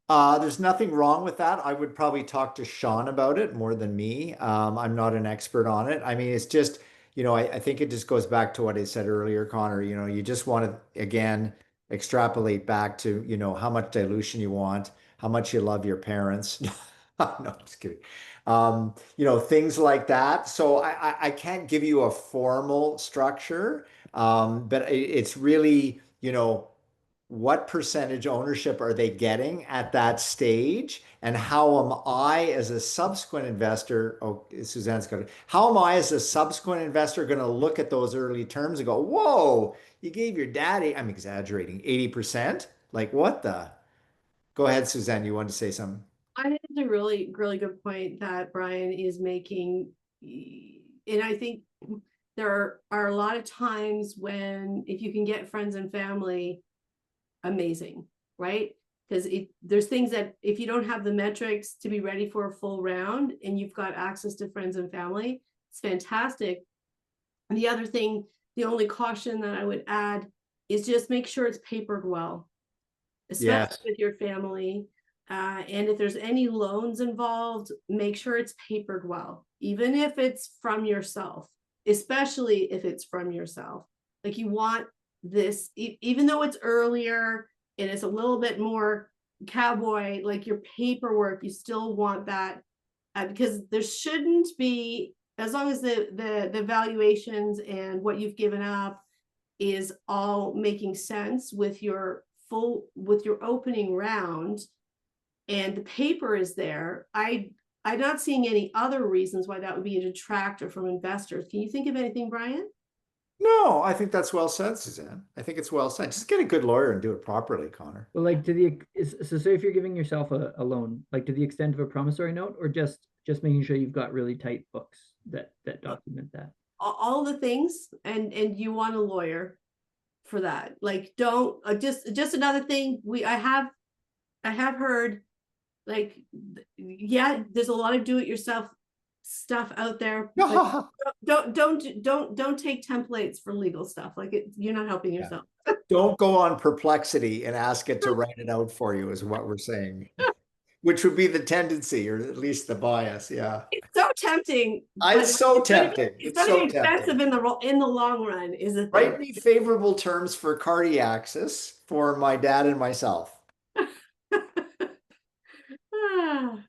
There's nothing wrong with that. I would probably talk to Sean about it more than me. I'm not an expert on it. I mean, it's just, you know, I think it just goes back to what I said earlier, Connor. You know, you just want to, again, extrapolate back to, you know, how much dilution you want, how much you love your parents. No, just kidding. Things like that. So I can't give you a formal structure, but it's really, what percentage ownership are they getting at that stage? And how am I as a subsequent investor, oh, Suzanne's got it. How am I as a subsequent investor going to look at those early terms and go, whoa, you gave your daddy, I'm exaggerating, 80%? Like what the? Go ahead, Suzanne, you wanted to say something? I think it's a really, really good point that Brian is making. And I think there are a lot of times when, if you can get friends and family, amazing, right? Because there's things that if you don't have the metrics to be ready for a full round and you've got access to friends and family, it's fantastic. And the other thing, the only caution that I would add is just make sure it's papered well, especially with your family. And if there's any loans involved, make sure it's papered well, even if it's from yourself, especially if it's from yourself. Like you want this, even though it's earlier and it's a little bit more cowboy, like your paperwork, you still want that because there shouldn't be, as long as the valuations and what you've given up is all making sense with your opening round and the paper is there, I'm not seeing any other reasons why that would be a detractor from investors. Can you think of anything, Brian? No, I think that's well said, Suzanne. I think it's well said. Just get a good lawyer and do it properly, Connor. Well, like so if you're giving yourself a loan, like to the extent of a promissory note, or just making sure you've got really tight books that document that. All the things, and you want a lawyer for that. Like, don't just another thing. I have heard, like, yeah, there's a lot of do-it-yourself stuff out there. Don't take templates for legal stuff. Like you're not helping yourself. Don't go on Perplexity and ask it to write it out for you, is what we're saying. Which would be the tendency, or at least the bias. Yeah, it's so tempting. It's so tempting. It's so expensive in the long run. Is it? Write me favorable terms for Cardiaxis for my dad and myself.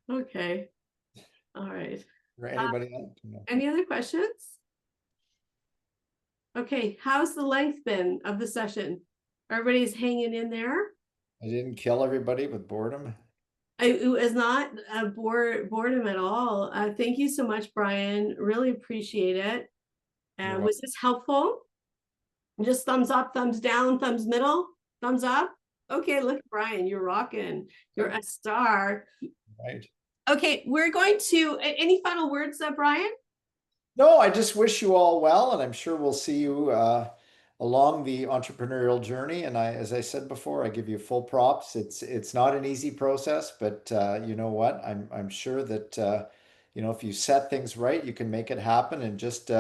Okay. All right. For anybody else? No. Any other questions? Okay, how's the length been of the session? Everybody's hanging in there? I didn't kill everybody with boredom. It was not boredom at all. Thank you so much, Brian. Really appreciate it. Was this helpful? Just thumbs up, thumbs down, thumbs middle, thumbs up. Okay, look, Brian, you're rocking. You're a star. Right. Okay, we're going to, any final words, Brian? No, I just wish you all well, and I'm sure we'll see you along the entrepreneurial journey. And as I said before, I give you full props. It's not an easy process, but you know what? I'm sure that if you set things right, you can make it happen. And just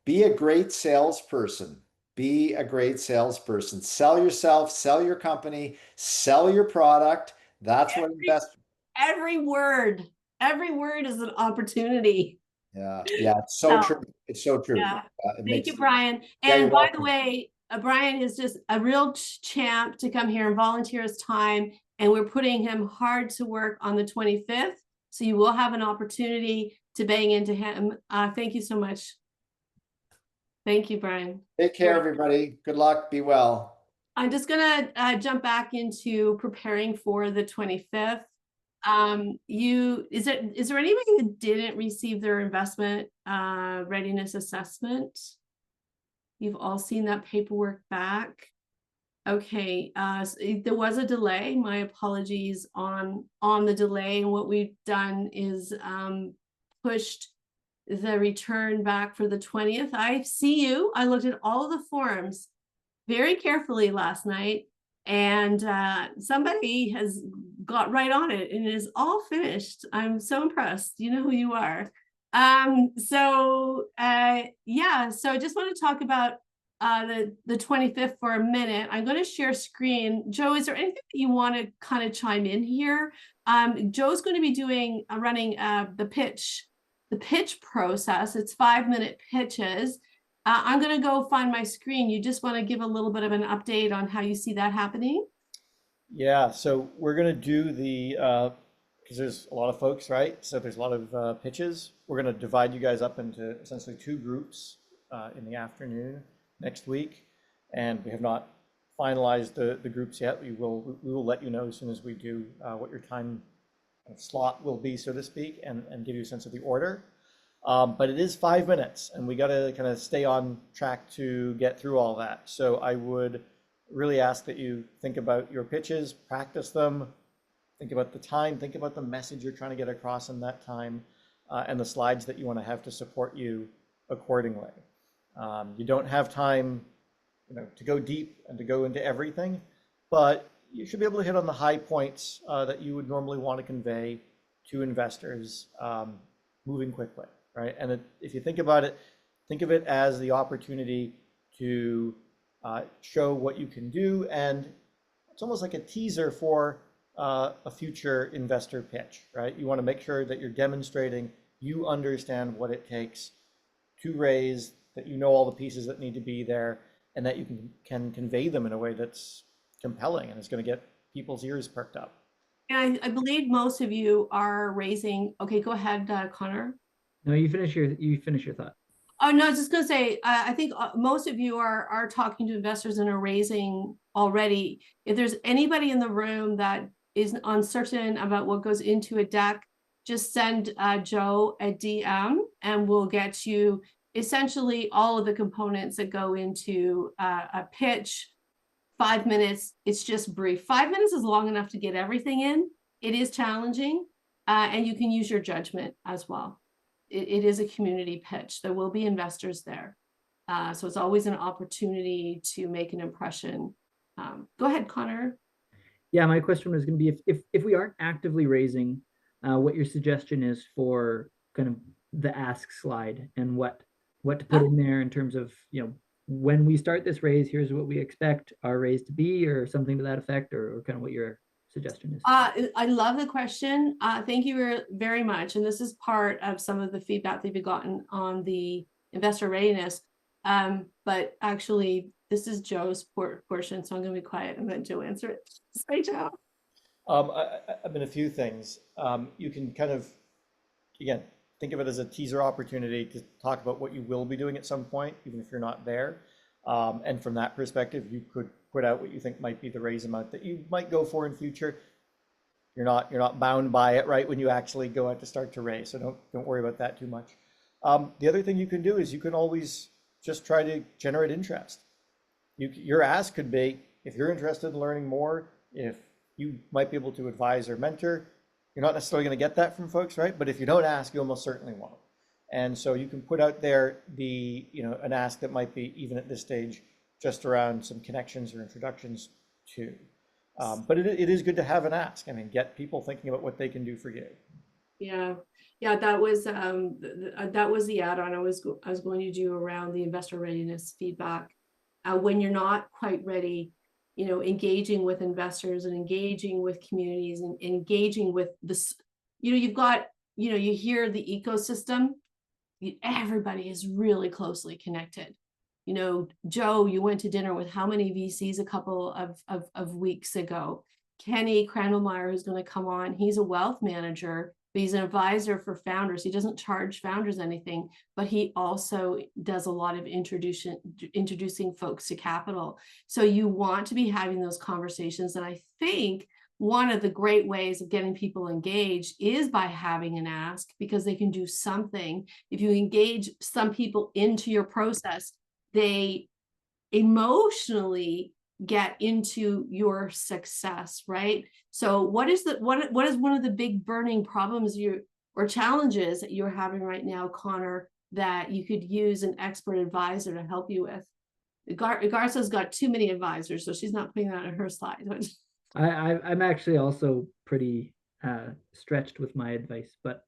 be a great salesperson. Be a great salesperson. Sell yourself, sell your company, sell your product. That's what investors. Every word is an opportunity. Yeah, it's so true. It's so true. Yeah. Thank you, Brian. And by the way, Brian is just a real champ to come here and volunteer his time. And we're putting him hard to work on the 25th. So you will have an opportunity to bang into him. Thank you so much. Thank you, Brian. Take care, everybody. Good luck. Be well. I'm just going to jump back into preparing for the 25th. Is there anybody who didn't receive their investment readiness assessment? You've all seen that paperwork back. Okay, so there was a delay. My apologies on the delay. And what we've done is pushed the return back for the 20th. I see you. I looked at all the forms very carefully last night, and somebody has got right on it and it is all finished. I'm so impressed. You know who you are. So I just want to talk about the 25th for a minute. I'm going to share screen. Joe, is there anything that you want to kind of chime in here? Joe's going to be running the pitch process. It's 5-minute pitches. I'm going to go find my screen. You just want to give a little bit of an update on how you see that happening? Yeah, so we're gonna do the, because there's a lot of folks, right? So there's a lot of pitches. We're gonna divide you guys up into essentially two groups in the afternoon next week. And we have not finalized the groups yet. We will let you know as soon as we do what your time slot will be, so to speak, and give you a sense of the order. But it is 5 minutes, and we got to kind of stay on track to get through all that. So I would really ask that you think about your pitches, practice them, think about the time, think about the message you're trying to get across in that time, and the slides that you want to have to support you accordingly. You don't have time, to go deep and to go into everything, but you should be able to hit on the high points that you would normally want to convey to investors moving quickly, right? And if you think about it, think of it as the opportunity to show what you can do, and it's almost like a teaser for a future investor pitch, right? You want to make sure that you're demonstrating you understand what it takes to raise, that you know all the pieces that need to be there, and that you can convey them in a way that's compelling and is going to get people's ears perked up. And I believe most of you are raising. Okay, go ahead, Connor. No, you finish your thought. Oh no, I was just gonna say, I think most of you are talking to investors and are raising already. If there's anybody in the room that is uncertain about what goes into a deck, just send Joe a DM and we'll get you essentially all of the components that go into a pitch. 5 minutes, it's just brief. 5 minutes is long enough to get everything in. It is challenging, and you can use your judgment as well. It is a community pitch. There will be investors there. So it's always an opportunity to make an impression. Go ahead, Connor. Yeah, my question was going to be if we aren't actively raising, what your suggestion is for kind of the ask slide and what to put in there in terms of, when we start this raise, here's what we expect our raise to be, or something to that effect, or kind of what your suggestion is. I love the question. Thank you very much. And this is part of some of the feedback that we've gotten on the investor readiness. But actually, this is Joe's portion, so I'm going to be quiet and let Joe answer it. Sorry, Joe. I mean, a few things. You can kind of, again, think of it as a teaser opportunity to talk about what you will be doing at some point, even if you're not there. And from that perspective, you could put out what you think might be the raise amount that you might go for in future. You're not bound by it, right, when you actually go out to start to raise. So don't worry about that too much. The other thing you can do is you can always just try to generate interest. Your ask could be, if you're interested in learning more, if you might be able to advise or mentor. You're not necessarily going to get that from folks, right? But if you don't ask, you almost certainly won't. And so you can put out there an ask that might be, even at this stage, just around some connections or introductions too. But it is good to have an ask. I mean, get people thinking about what they can do for you. Yeah, that was the add-on I was going to do around the investor readiness feedback. When you're not quite ready, engaging with investors and engaging with communities and engaging with this, you've got, you hear the ecosystem, everybody is really closely connected. Joe, you went to dinner with how many VCs a couple of weeks ago? Kenny Crandallmeyer, who's going to come on, he's a wealth manager, but he's an advisor for founders. He doesn't charge founders anything, but he also does a lot of introducing folks to capital. So you want to be having those conversations. And I think one of the great ways of getting people engaged is by having an ask, because they can do something. If you engage some people into your process, they emotionally get into your success, right? So what is one of the big burning problems or challenges that you're having right now, Connor, that you could use an expert advisor to help you with? Garza's got too many advisors, so she's not putting that on her slide. I'm actually also pretty stretched with my advice, but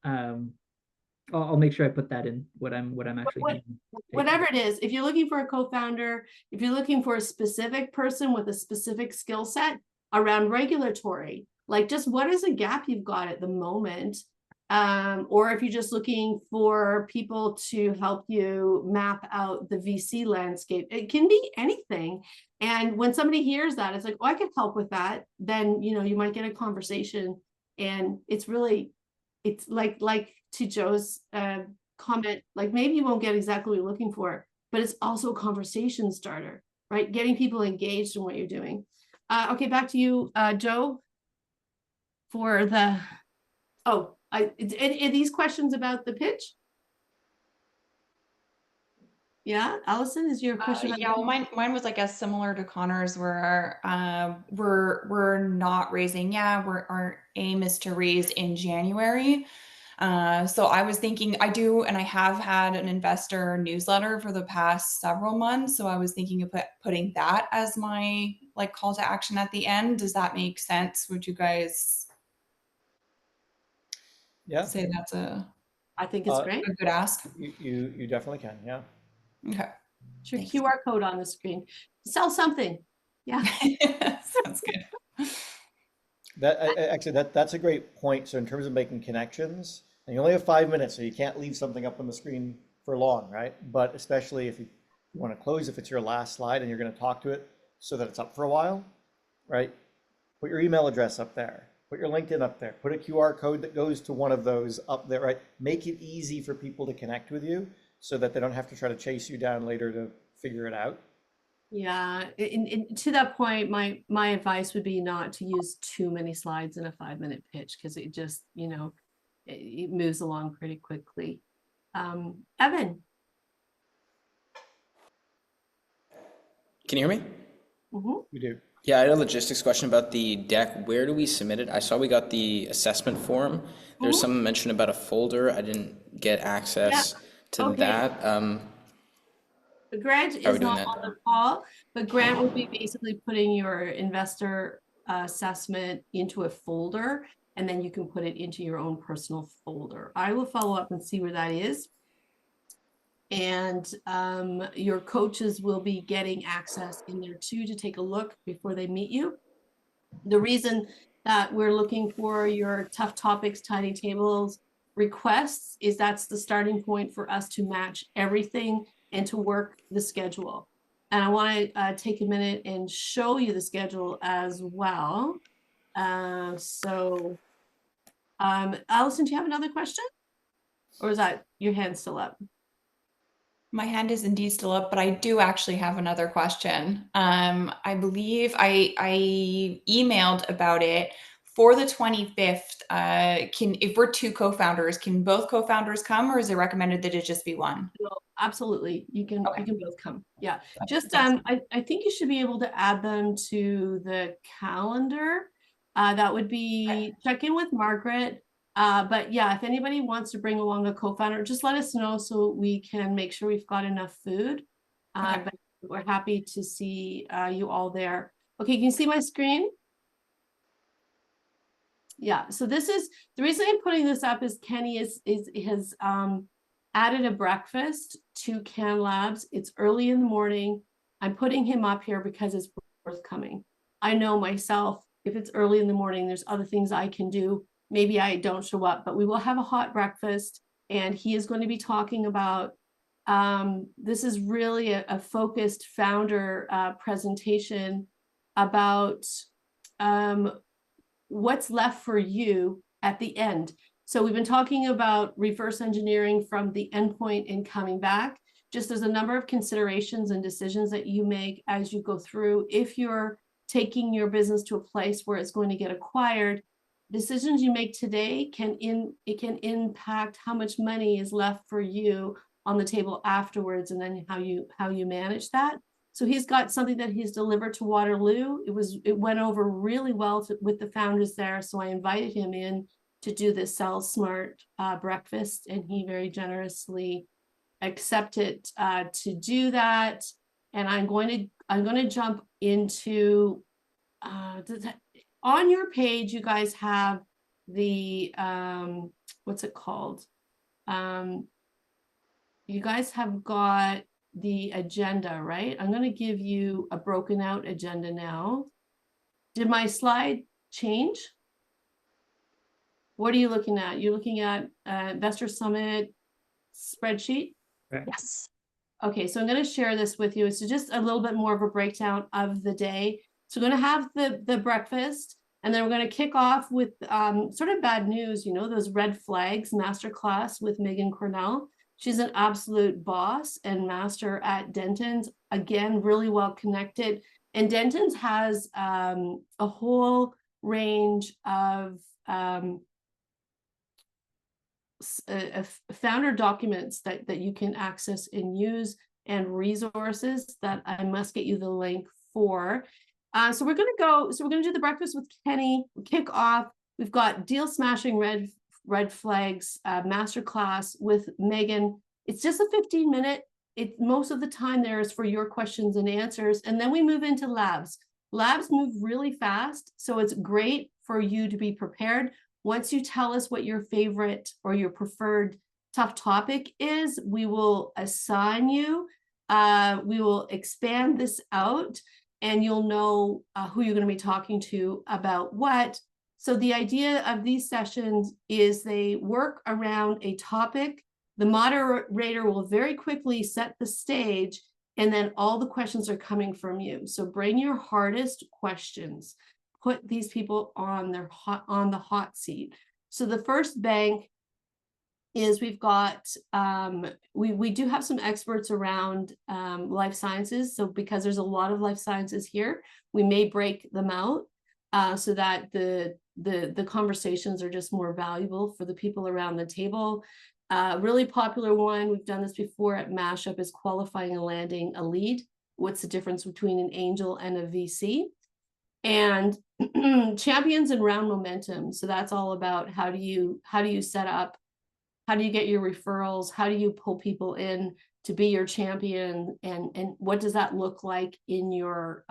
I'll make sure I put that in what I'm actually doing. Whatever it is, if you're looking for a co-founder, if you're looking for a specific person with a specific skill set around regulatory, like just what is a gap you've got at the moment or if you're just looking for people to help you map out the VC landscape. It can be anything. And when somebody hears that, it's like, oh, I could help with that. Then, you know, you might get a conversation, and it's really, it's like to Joe's comment, like maybe you won't get exactly what you're looking for, but it's also a conversation starter, right? Getting people engaged in what you're doing. Okay, back to you, Joe, for the, oh, are these questions about the pitch? Yeah, Allison, is your question about yeah, well, mine was, I guess, similar to Connor's, where we're not raising. Yeah, our aim is to raise in January. So I was thinking, I do, and I have had an investor newsletter for the past several months. So I was thinking of putting that as my like call to action at the end. Does that make sense? Would you guys say that's I think it's great. a good ask? You definitely can, yeah. Okay. It's your Thanks. QR code on the screen. Sell something. Yeah. Sounds good. Actually, that's a great point. So in terms of making connections, and you only have 5 minutes, so you can't leave something up on the screen for long, right? But especially if you want to close, if it's your last slide and you're going to talk to it so that it's up for a while, right? Put your email address up there. Put your LinkedIn up there. Put a QR code that goes to one of those up there, right? Make it easy for people to connect with you so that they don't have to try to chase you down later to figure it out. Yeah, to that point, my advice would be not to use too many slides in a 5-minute pitch, because it just, you know, it moves along pretty quickly. Evan. Can you hear me? We do. Yeah, I had a logistics question about the deck. Where do we submit it? I saw we got the assessment form. There's some mention about a folder. I didn't get access to that. Grant How are we is doing not that? on the call, but Grant will be basically putting your investor assessment into a folder, and then you can put it into your own personal folder. I will follow up and see where that is. And your coaches will be getting access in there too to take a look before they meet you. The reason that we're looking for your tough topics, tiny tables requests is that's the starting point for us to match everything and to work the schedule. And I want to take a minute and show you the schedule as well. Allison, do you have another question? Or is that your hand still up? My hand is indeed still up, but I do actually have another question. I believe I emailed about it for the 25th. If we're two co-founders, can both co-founders come, or is it recommended that it just be one? No, absolutely. You can both come. Yeah. Just Thanks. I think you should be able to add them to the calendar. That would be check in with Margaret. But yeah, if anybody wants to bring along a co-founder, just let us know so we can make sure we've got enough food. But we're happy to see you all there. Okay, can you see my screen? Yeah, so this is the reason I'm putting this up is Kenny has added a breakfast to CANLABS. It's early in the morning. I'm putting him up here because it's forthcoming. I know myself, if it's early in the morning, there's other things I can do. Maybe I don't show up, but we will have a hot breakfast, and he is going to be talking about, this is really a focused founder presentation about what's left for you at the end. So we've been talking about reverse engineering from the endpoint and coming back. Just there's a number of considerations and decisions that you make as you go through. If you're taking your business to a place where it's going to get acquired, decisions you make today can impact how much money is left for you on the table afterwards, and then how you manage that. So he's got something that he's delivered to Waterloo. It went over really well with the founders there. So I invited him in to do this Sell Smart breakfast, and he very generously accepted to do that. And I'm going to jump into on your page. You guys have the what's it called? You guys have got the agenda, right? I'm going to give you a broken out agenda now. Did my slide change? What are you looking at? You're looking at Investor Summit spreadsheet? Yes. Okay, so I'm going to share this with you. It's just a little bit more of a breakdown of the day. So we're going to have the breakfast, and then we're going to kick off with sort of bad news, those red flags masterclass with Megan Cornell. She's an absolute boss and master at Denton's. Again, really well connected. And Denton's has a whole range of founder documents that you can access and use, and resources that I must get you the link for. So we're going to do the breakfast with Kenny, kick off. We've got deal smashing red flags masterclass with Megan. It's just a 15-minute. Most of the time there is for your questions and answers. And then we move into labs. Labs move really fast, so it's great for you to be prepared. Once you tell us what your favorite or your preferred tough topic is, we will assign you. We will expand this out, and you'll know who you're going to be talking to about what. So the idea of these sessions is they work around a topic. The moderator will very quickly set the stage, and then all the questions are coming from you. So bring your hardest questions. Put these people on the hot seat. So the first bank is we've got we do have some experts around life sciences. So because there's a lot of life sciences here, we may break them out so that the conversations are just more valuable for the people around the table. Really popular one, we've done this before at Mashup, is qualifying and landing a lead. What's the difference between an angel and a VC? And champions and round momentum. So that's all about how do you set up, how do you get your referrals, how do you pull people in to be your champion, and what does that look like in your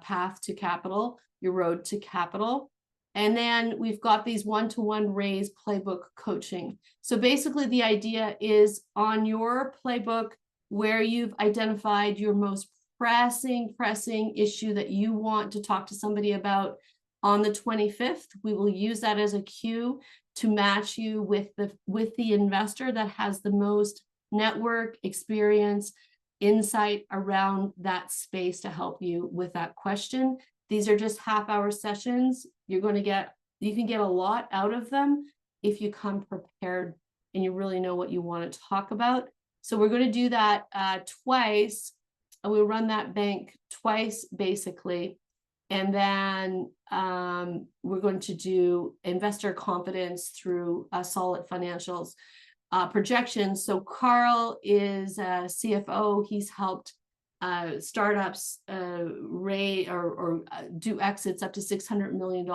path to capital, your road to capital. And then we've got these one-to-one raise playbook coaching. So basically the idea is on your playbook where you've identified your most pressing issue that you want to talk to somebody about on the 25th, we will use that as a cue to match you with the investor that has the most network experience, insight around that space to help you with that question. These are just half-hour sessions. You can get a lot out of them if you come prepared and you really know what you want to talk about. So we're going to do that twice. We'll run that bank twice, basically. And then we're going to do investor confidence through solid financials projections. So Carl is a CFO. He's helped startups raise or do exits up to $600 million,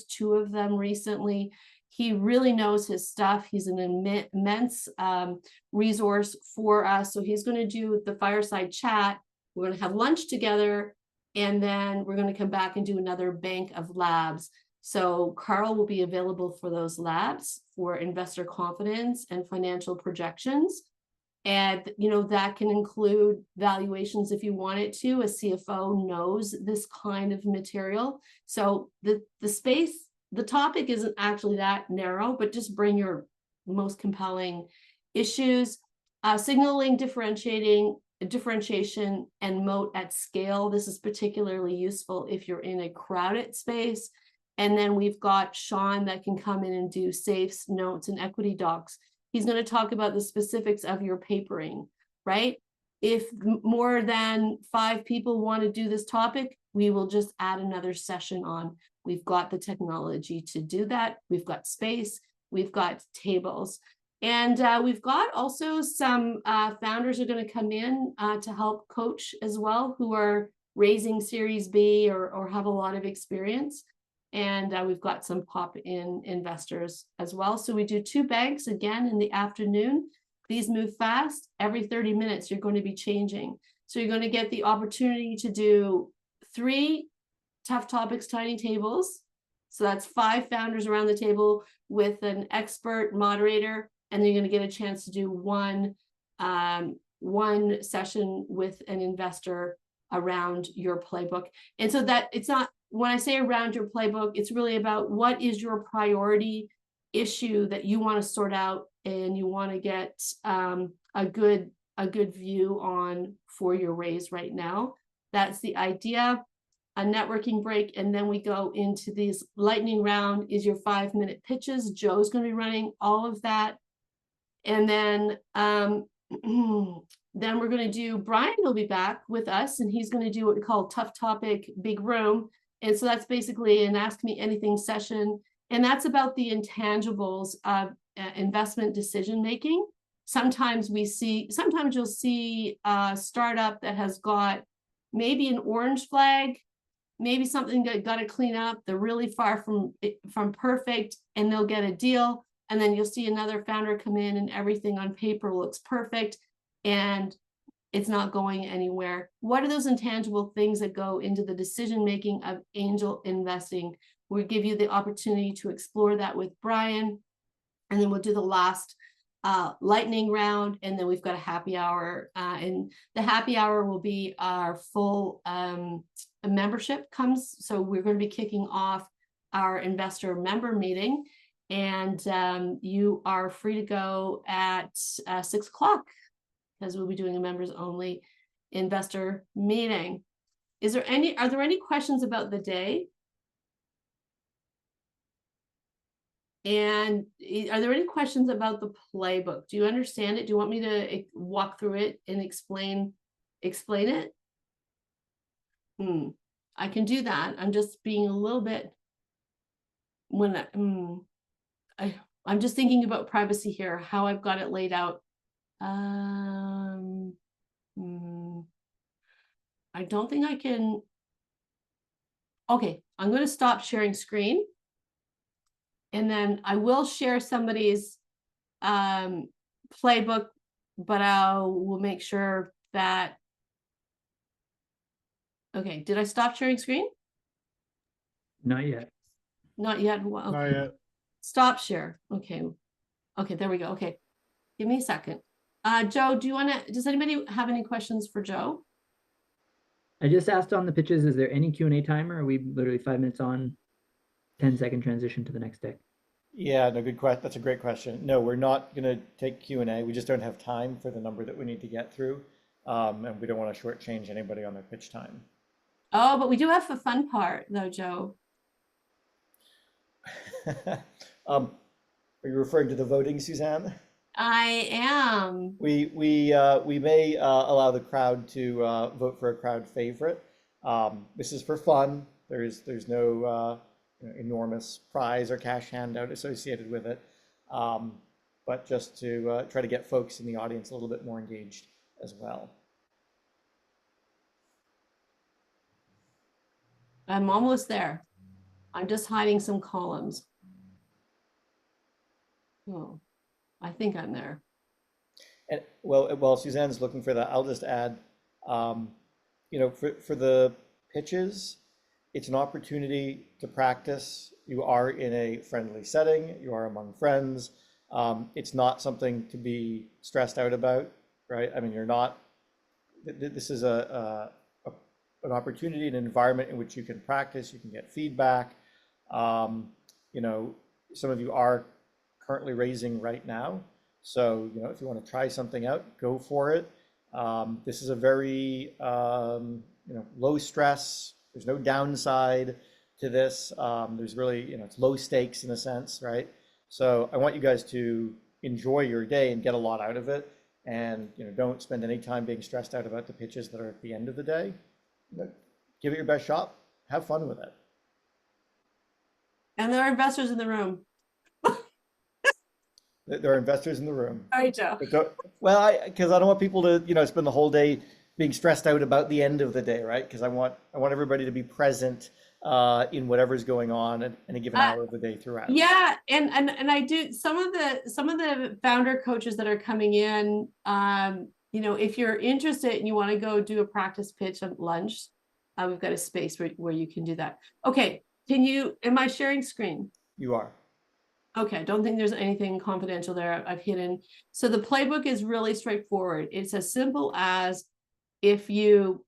2 of them recently. He really knows his stuff. He's an immense resource for us. So he's going to do the fireside chat. We're going to have lunch together, and then we're going to come back and do another bank of labs. So Carl will be available for those labs for investor confidence and financial projections. And, that can include valuations if you want it to. A CFO knows this kind of material. So the space, the topic isn't actually that narrow, but just bring your most compelling issues. Signaling, differentiation and moat at scale. This is particularly useful if you're in a crowded space. And then we've got Sean that can come in and do safes, notes, and equity docs. He's going to talk about the specifics of your papering, right? If more than 5 people want to do this topic, we will just add another session on. We've got the technology to do that. We've got space. We've got tables. And we've got also some founders are going to come in to help coach as well, who are raising Series B or have a lot of experience. And we've got some pop-in investors as well. So we do 2 banks again in the afternoon. These move fast. Every 30 minutes, you're going to be changing. So you're going to get the opportunity to do 3 tough topics, tiny tables. So that's 5 founders around the table with an expert moderator. And then you're going to get a chance to do one session with an investor around your playbook. And so that it's not when I say around your playbook, it's really about what is your priority issue that you want to sort out and you want to get a good view on for your raise right now. That's the idea. A networking break, and then we go into these lightning round is your 5-minute pitches. Joe's going to be running all of that. And then then we're going to do, Brian will be back with us, and he's going to do what we call tough topic, big room. And so that's basically an ask me anything session. And that's about the intangibles of investment decision making. Sometimes you'll see a startup that has got maybe an orange flag, maybe something that got to clean up. They're really far from perfect, and they'll get a deal. And then you'll see another founder come in and everything on paper looks perfect and it's not going anywhere. What are those intangible things that go into the decision-making of angel investing? We'll give you the opportunity to explore that with Brian. And then we'll do the last lightning round. And then we've got a happy hour. And the happy hour will be our full membership comes. So we're going to be kicking off our investor member meeting. And you are free to go at 6 o'clock because we'll be doing a members only investor meeting. Are there any questions about the day? And are there any questions about the playbook? Do you understand it? Do you want me to walk through it and explain it? I can do that. I'm just being a little bit I'm just thinking about privacy here, how I've got it laid out. I don't think I can. Okay, I'm going to stop sharing screen. And then I will share somebody's playbook, but will make sure that. Okay, did I stop sharing screen? Not yet. Not yet. Well, okay. Not yet. Stop share. Okay. Okay, there we go. Okay. Give me a second. Joe, does anybody have any questions for Joe? I just asked on the pitches, is there any Q&A timer? Are we literally 5 minutes on, 10-second transition to the next deck? Yeah, no, good question. That's a great question. No, we're not going to take Q&A. We just don't have time for the number that we need to get through. And we don't want to shortchange anybody on their pitch time. Oh, but we do have the fun part though, Joe. Are you referring to the voting, Suzanne? I am. We may allow the crowd to vote for a crowd favorite. This is for fun. There's no enormous prize or cash handout associated with it, but just to try to get folks in the audience a little bit more engaged as well. I'm almost there. I'm just hiding some columns. Oh, I think I'm there. And while Suzanne's looking for that, I'll just add, for the pitches, it's an opportunity to practice. You are in a friendly setting. You are among friends. It's not something to be stressed out about, right? I mean, you're not. This is an opportunity, an environment in which you can practice. You can get feedback. Some of you are currently raising right now. So, if you want to try something out, go for it. This is a very, low stress. There's no downside to this. There's really, it's low stakes in a sense, right? So I want you guys to enjoy your day and get a lot out of it. And, don't spend any time being stressed out about the pitches that are at the end of the day. Give it your best shot. Have fun with it. And there are investors in the room. There are investors in the room. All right, Joe. Well, because I don't want people to, spend the whole day being stressed out about the end of the day, right? Because I want everybody to be present in whatever's going on at any given hour of the day throughout. Yeah, and I do some of the founder coaches that are coming in. If you're interested and you want to go do a practice pitch at lunch, we've got a space where you can do that. Okay, am I sharing screen? You are. Okay, I don't think there's anything confidential there I've hidden. So the playbook is really straightforward. It's as simple as if you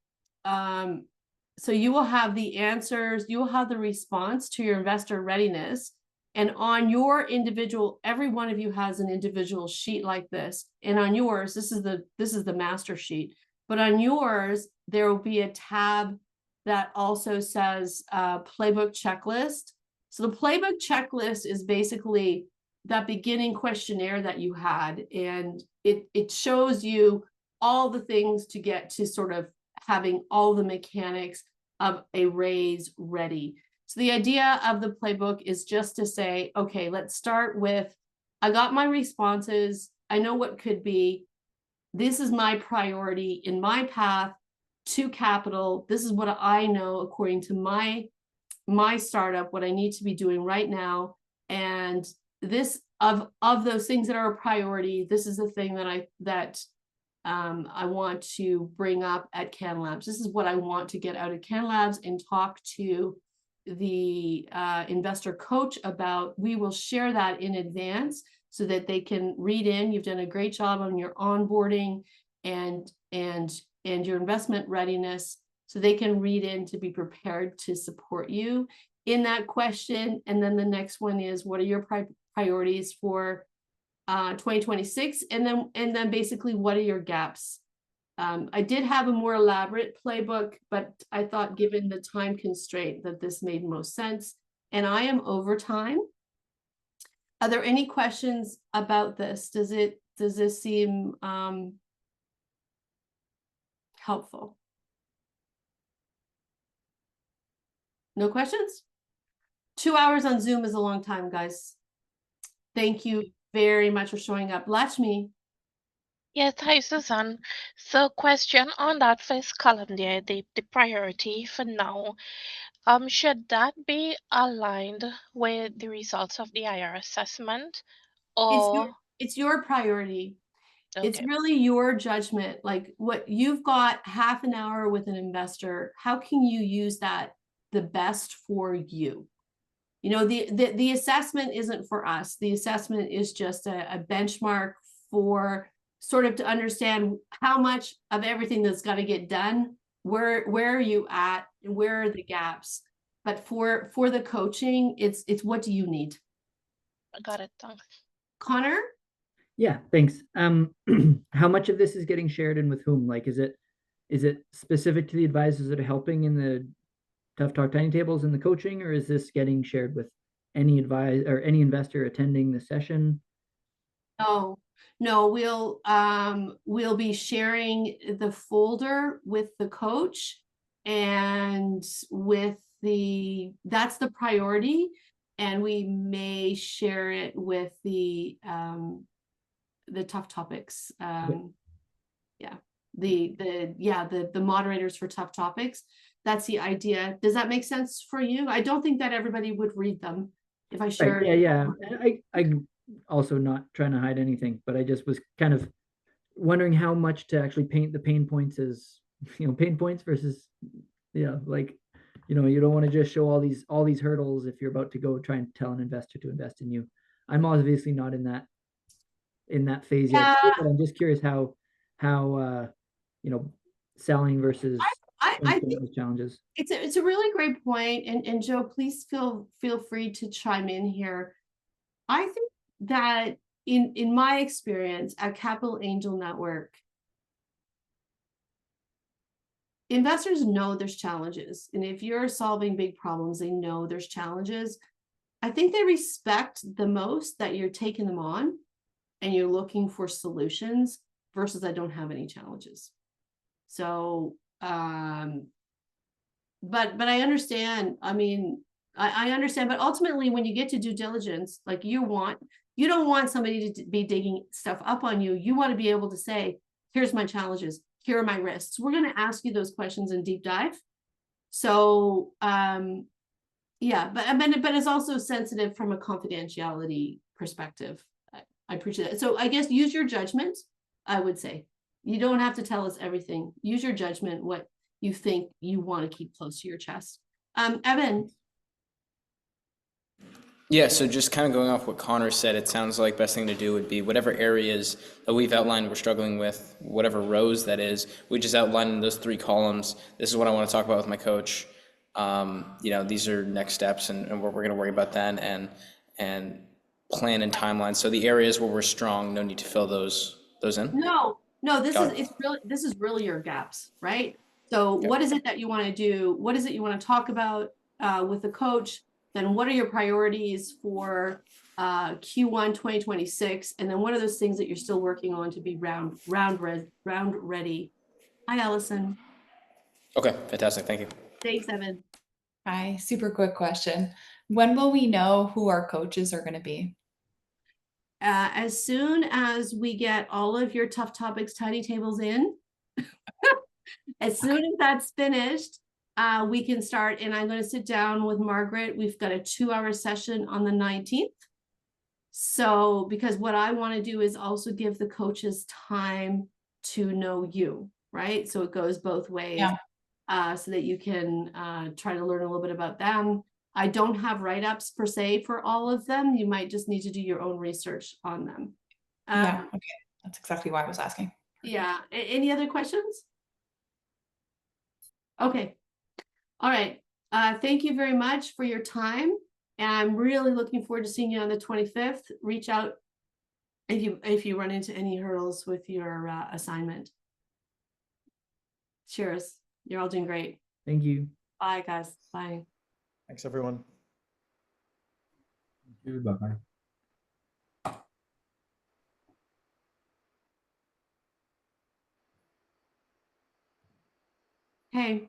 So you will have the answers, you will have the response to your investor readiness. And on your individual, every one of you has an individual sheet like this. And on yours, this is the master sheet. But on yours, there will be a tab that also says playbook checklist. So the playbook checklist is basically that beginning questionnaire that you had. And it shows you all the things to get to sort of having all the mechanics of a raise ready. So the idea of the playbook is just to say, okay, let's start with, I got my responses. I know what could be. This is my priority in my path to capital. This is what I know according to my startup, what I need to be doing right now. And this of those things that are a priority, this is the thing that I want to bring up at CANLABS. This is what I want to get out of CANLABS and talk to the investor coach about. We will share that in advance so that they can read in. You've done a great job on your onboarding and your investment readiness, so they can read in to be prepared to support you in that question. And then the next one is, what are your priorities for 2026, and then basically, what are your gaps? I did have a more elaborate playbook, but I thought, given the time constraint, that this made most sense. And I am over time. Are there any questions about this? Does this seem helpful? No questions? 2 hours on Zoom is a long time, guys. Thank you very much for showing up. Lakshmi. Yes, hi, Susan. So question on that first column there, the priority for now, should that be aligned with the results of the IR assessment, or It's your priority. It's okay, really your judgment. Like, what you've got half an hour with an investor, how can you use that the best for you? You know, the assessment isn't for us. The assessment is just a benchmark for sort of to understand how much of everything that's got to get done, where are you at, and where are the gaps. But for the coaching, it's what do you need? I got it. Thanks. Connor? Yeah, thanks. How much of this is getting shared and with whom? Like, is it specific to the advisors that are helping in the Tough Talk Tiny Tables and the coaching, or is this getting shared with any advisor or any investor attending the session? No, we'll be sharing the folder with the coach, and with that's the priority, and we may share it with the Tough Topics. Yeah, the moderators for Tough Topics. That's the idea. Does that make sense for you? I don't think that everybody would read them if I shared. Right, yeah. I also not trying to hide anything, but I just was kind of wondering how much to actually paint the pain points as, pain points versus, like, you don't want to just show all these hurdles if you're about to go try and tell an investor to invest in you. I'm obviously not in that phase yet, but I'm just curious how selling versus I think those challenges. it's a really great point, and Joe, please feel free to chime in here. I think that in my experience at Capital Angel Network, investors know there's challenges, and if you're solving big problems, they know there's challenges. I think they respect the most that you're taking them on and you're looking for solutions versus I don't have any challenges. So but I understand. I mean, I understand, but ultimately when you get to due diligence, like, you don't want somebody to be digging stuff up on you. You want to be able to say, here's my challenges, here are my risks. We're going to ask you those questions in deep dive. So yeah, but it's also sensitive from a confidentiality perspective. I appreciate that. So I guess use your judgment. I would say you don't have to tell us everything. Use your judgment, what you think you want to keep close to your chest. Evan. Yeah, so just kind of going off what Connor said, it sounds like best thing to do would be whatever areas that we've outlined we're struggling with, whatever rows that is, we just outline in those 3 columns. This is what I want to talk about with my coach. These are next steps and what we're going to worry about then, and plan and timeline. So the areas where we're strong, no need to fill those in. No, this Got is this is really your gaps, right? So what is it that you want to do? What is it you want to talk about with the coach? Then what are your priorities for Q1 2026? And then what are those things that you're still working on to be round ready? Hi, Allison. Okay, fantastic. Thank you. Thanks, Evan. Hi, super quick question. When will we know who our coaches are going to be? As soon as we get all of your tough topics tidy tables in, as soon as that's finished, we can start. And I'm going to sit down with Margaret. We've got a 2-hour session on the 19th. So, because what I want to do is also give the coaches time to know you, right? So it goes both ways. Yeah. So that you can try to learn a little bit about them. I don't have write-ups per se for all of them. You might just need to do your own research on them. Yeah, okay. That's exactly why I was asking. Yeah. Any other questions? Okay. All right. Thank you very much for your time. And I'm really looking forward to seeing you on the 25th. Reach out if you run into any hurdles with your assignment. Cheers. You're all doing great. Thank you. Bye, guys. Bye. Thanks, everyone. Thank you. Bye-bye. Hey.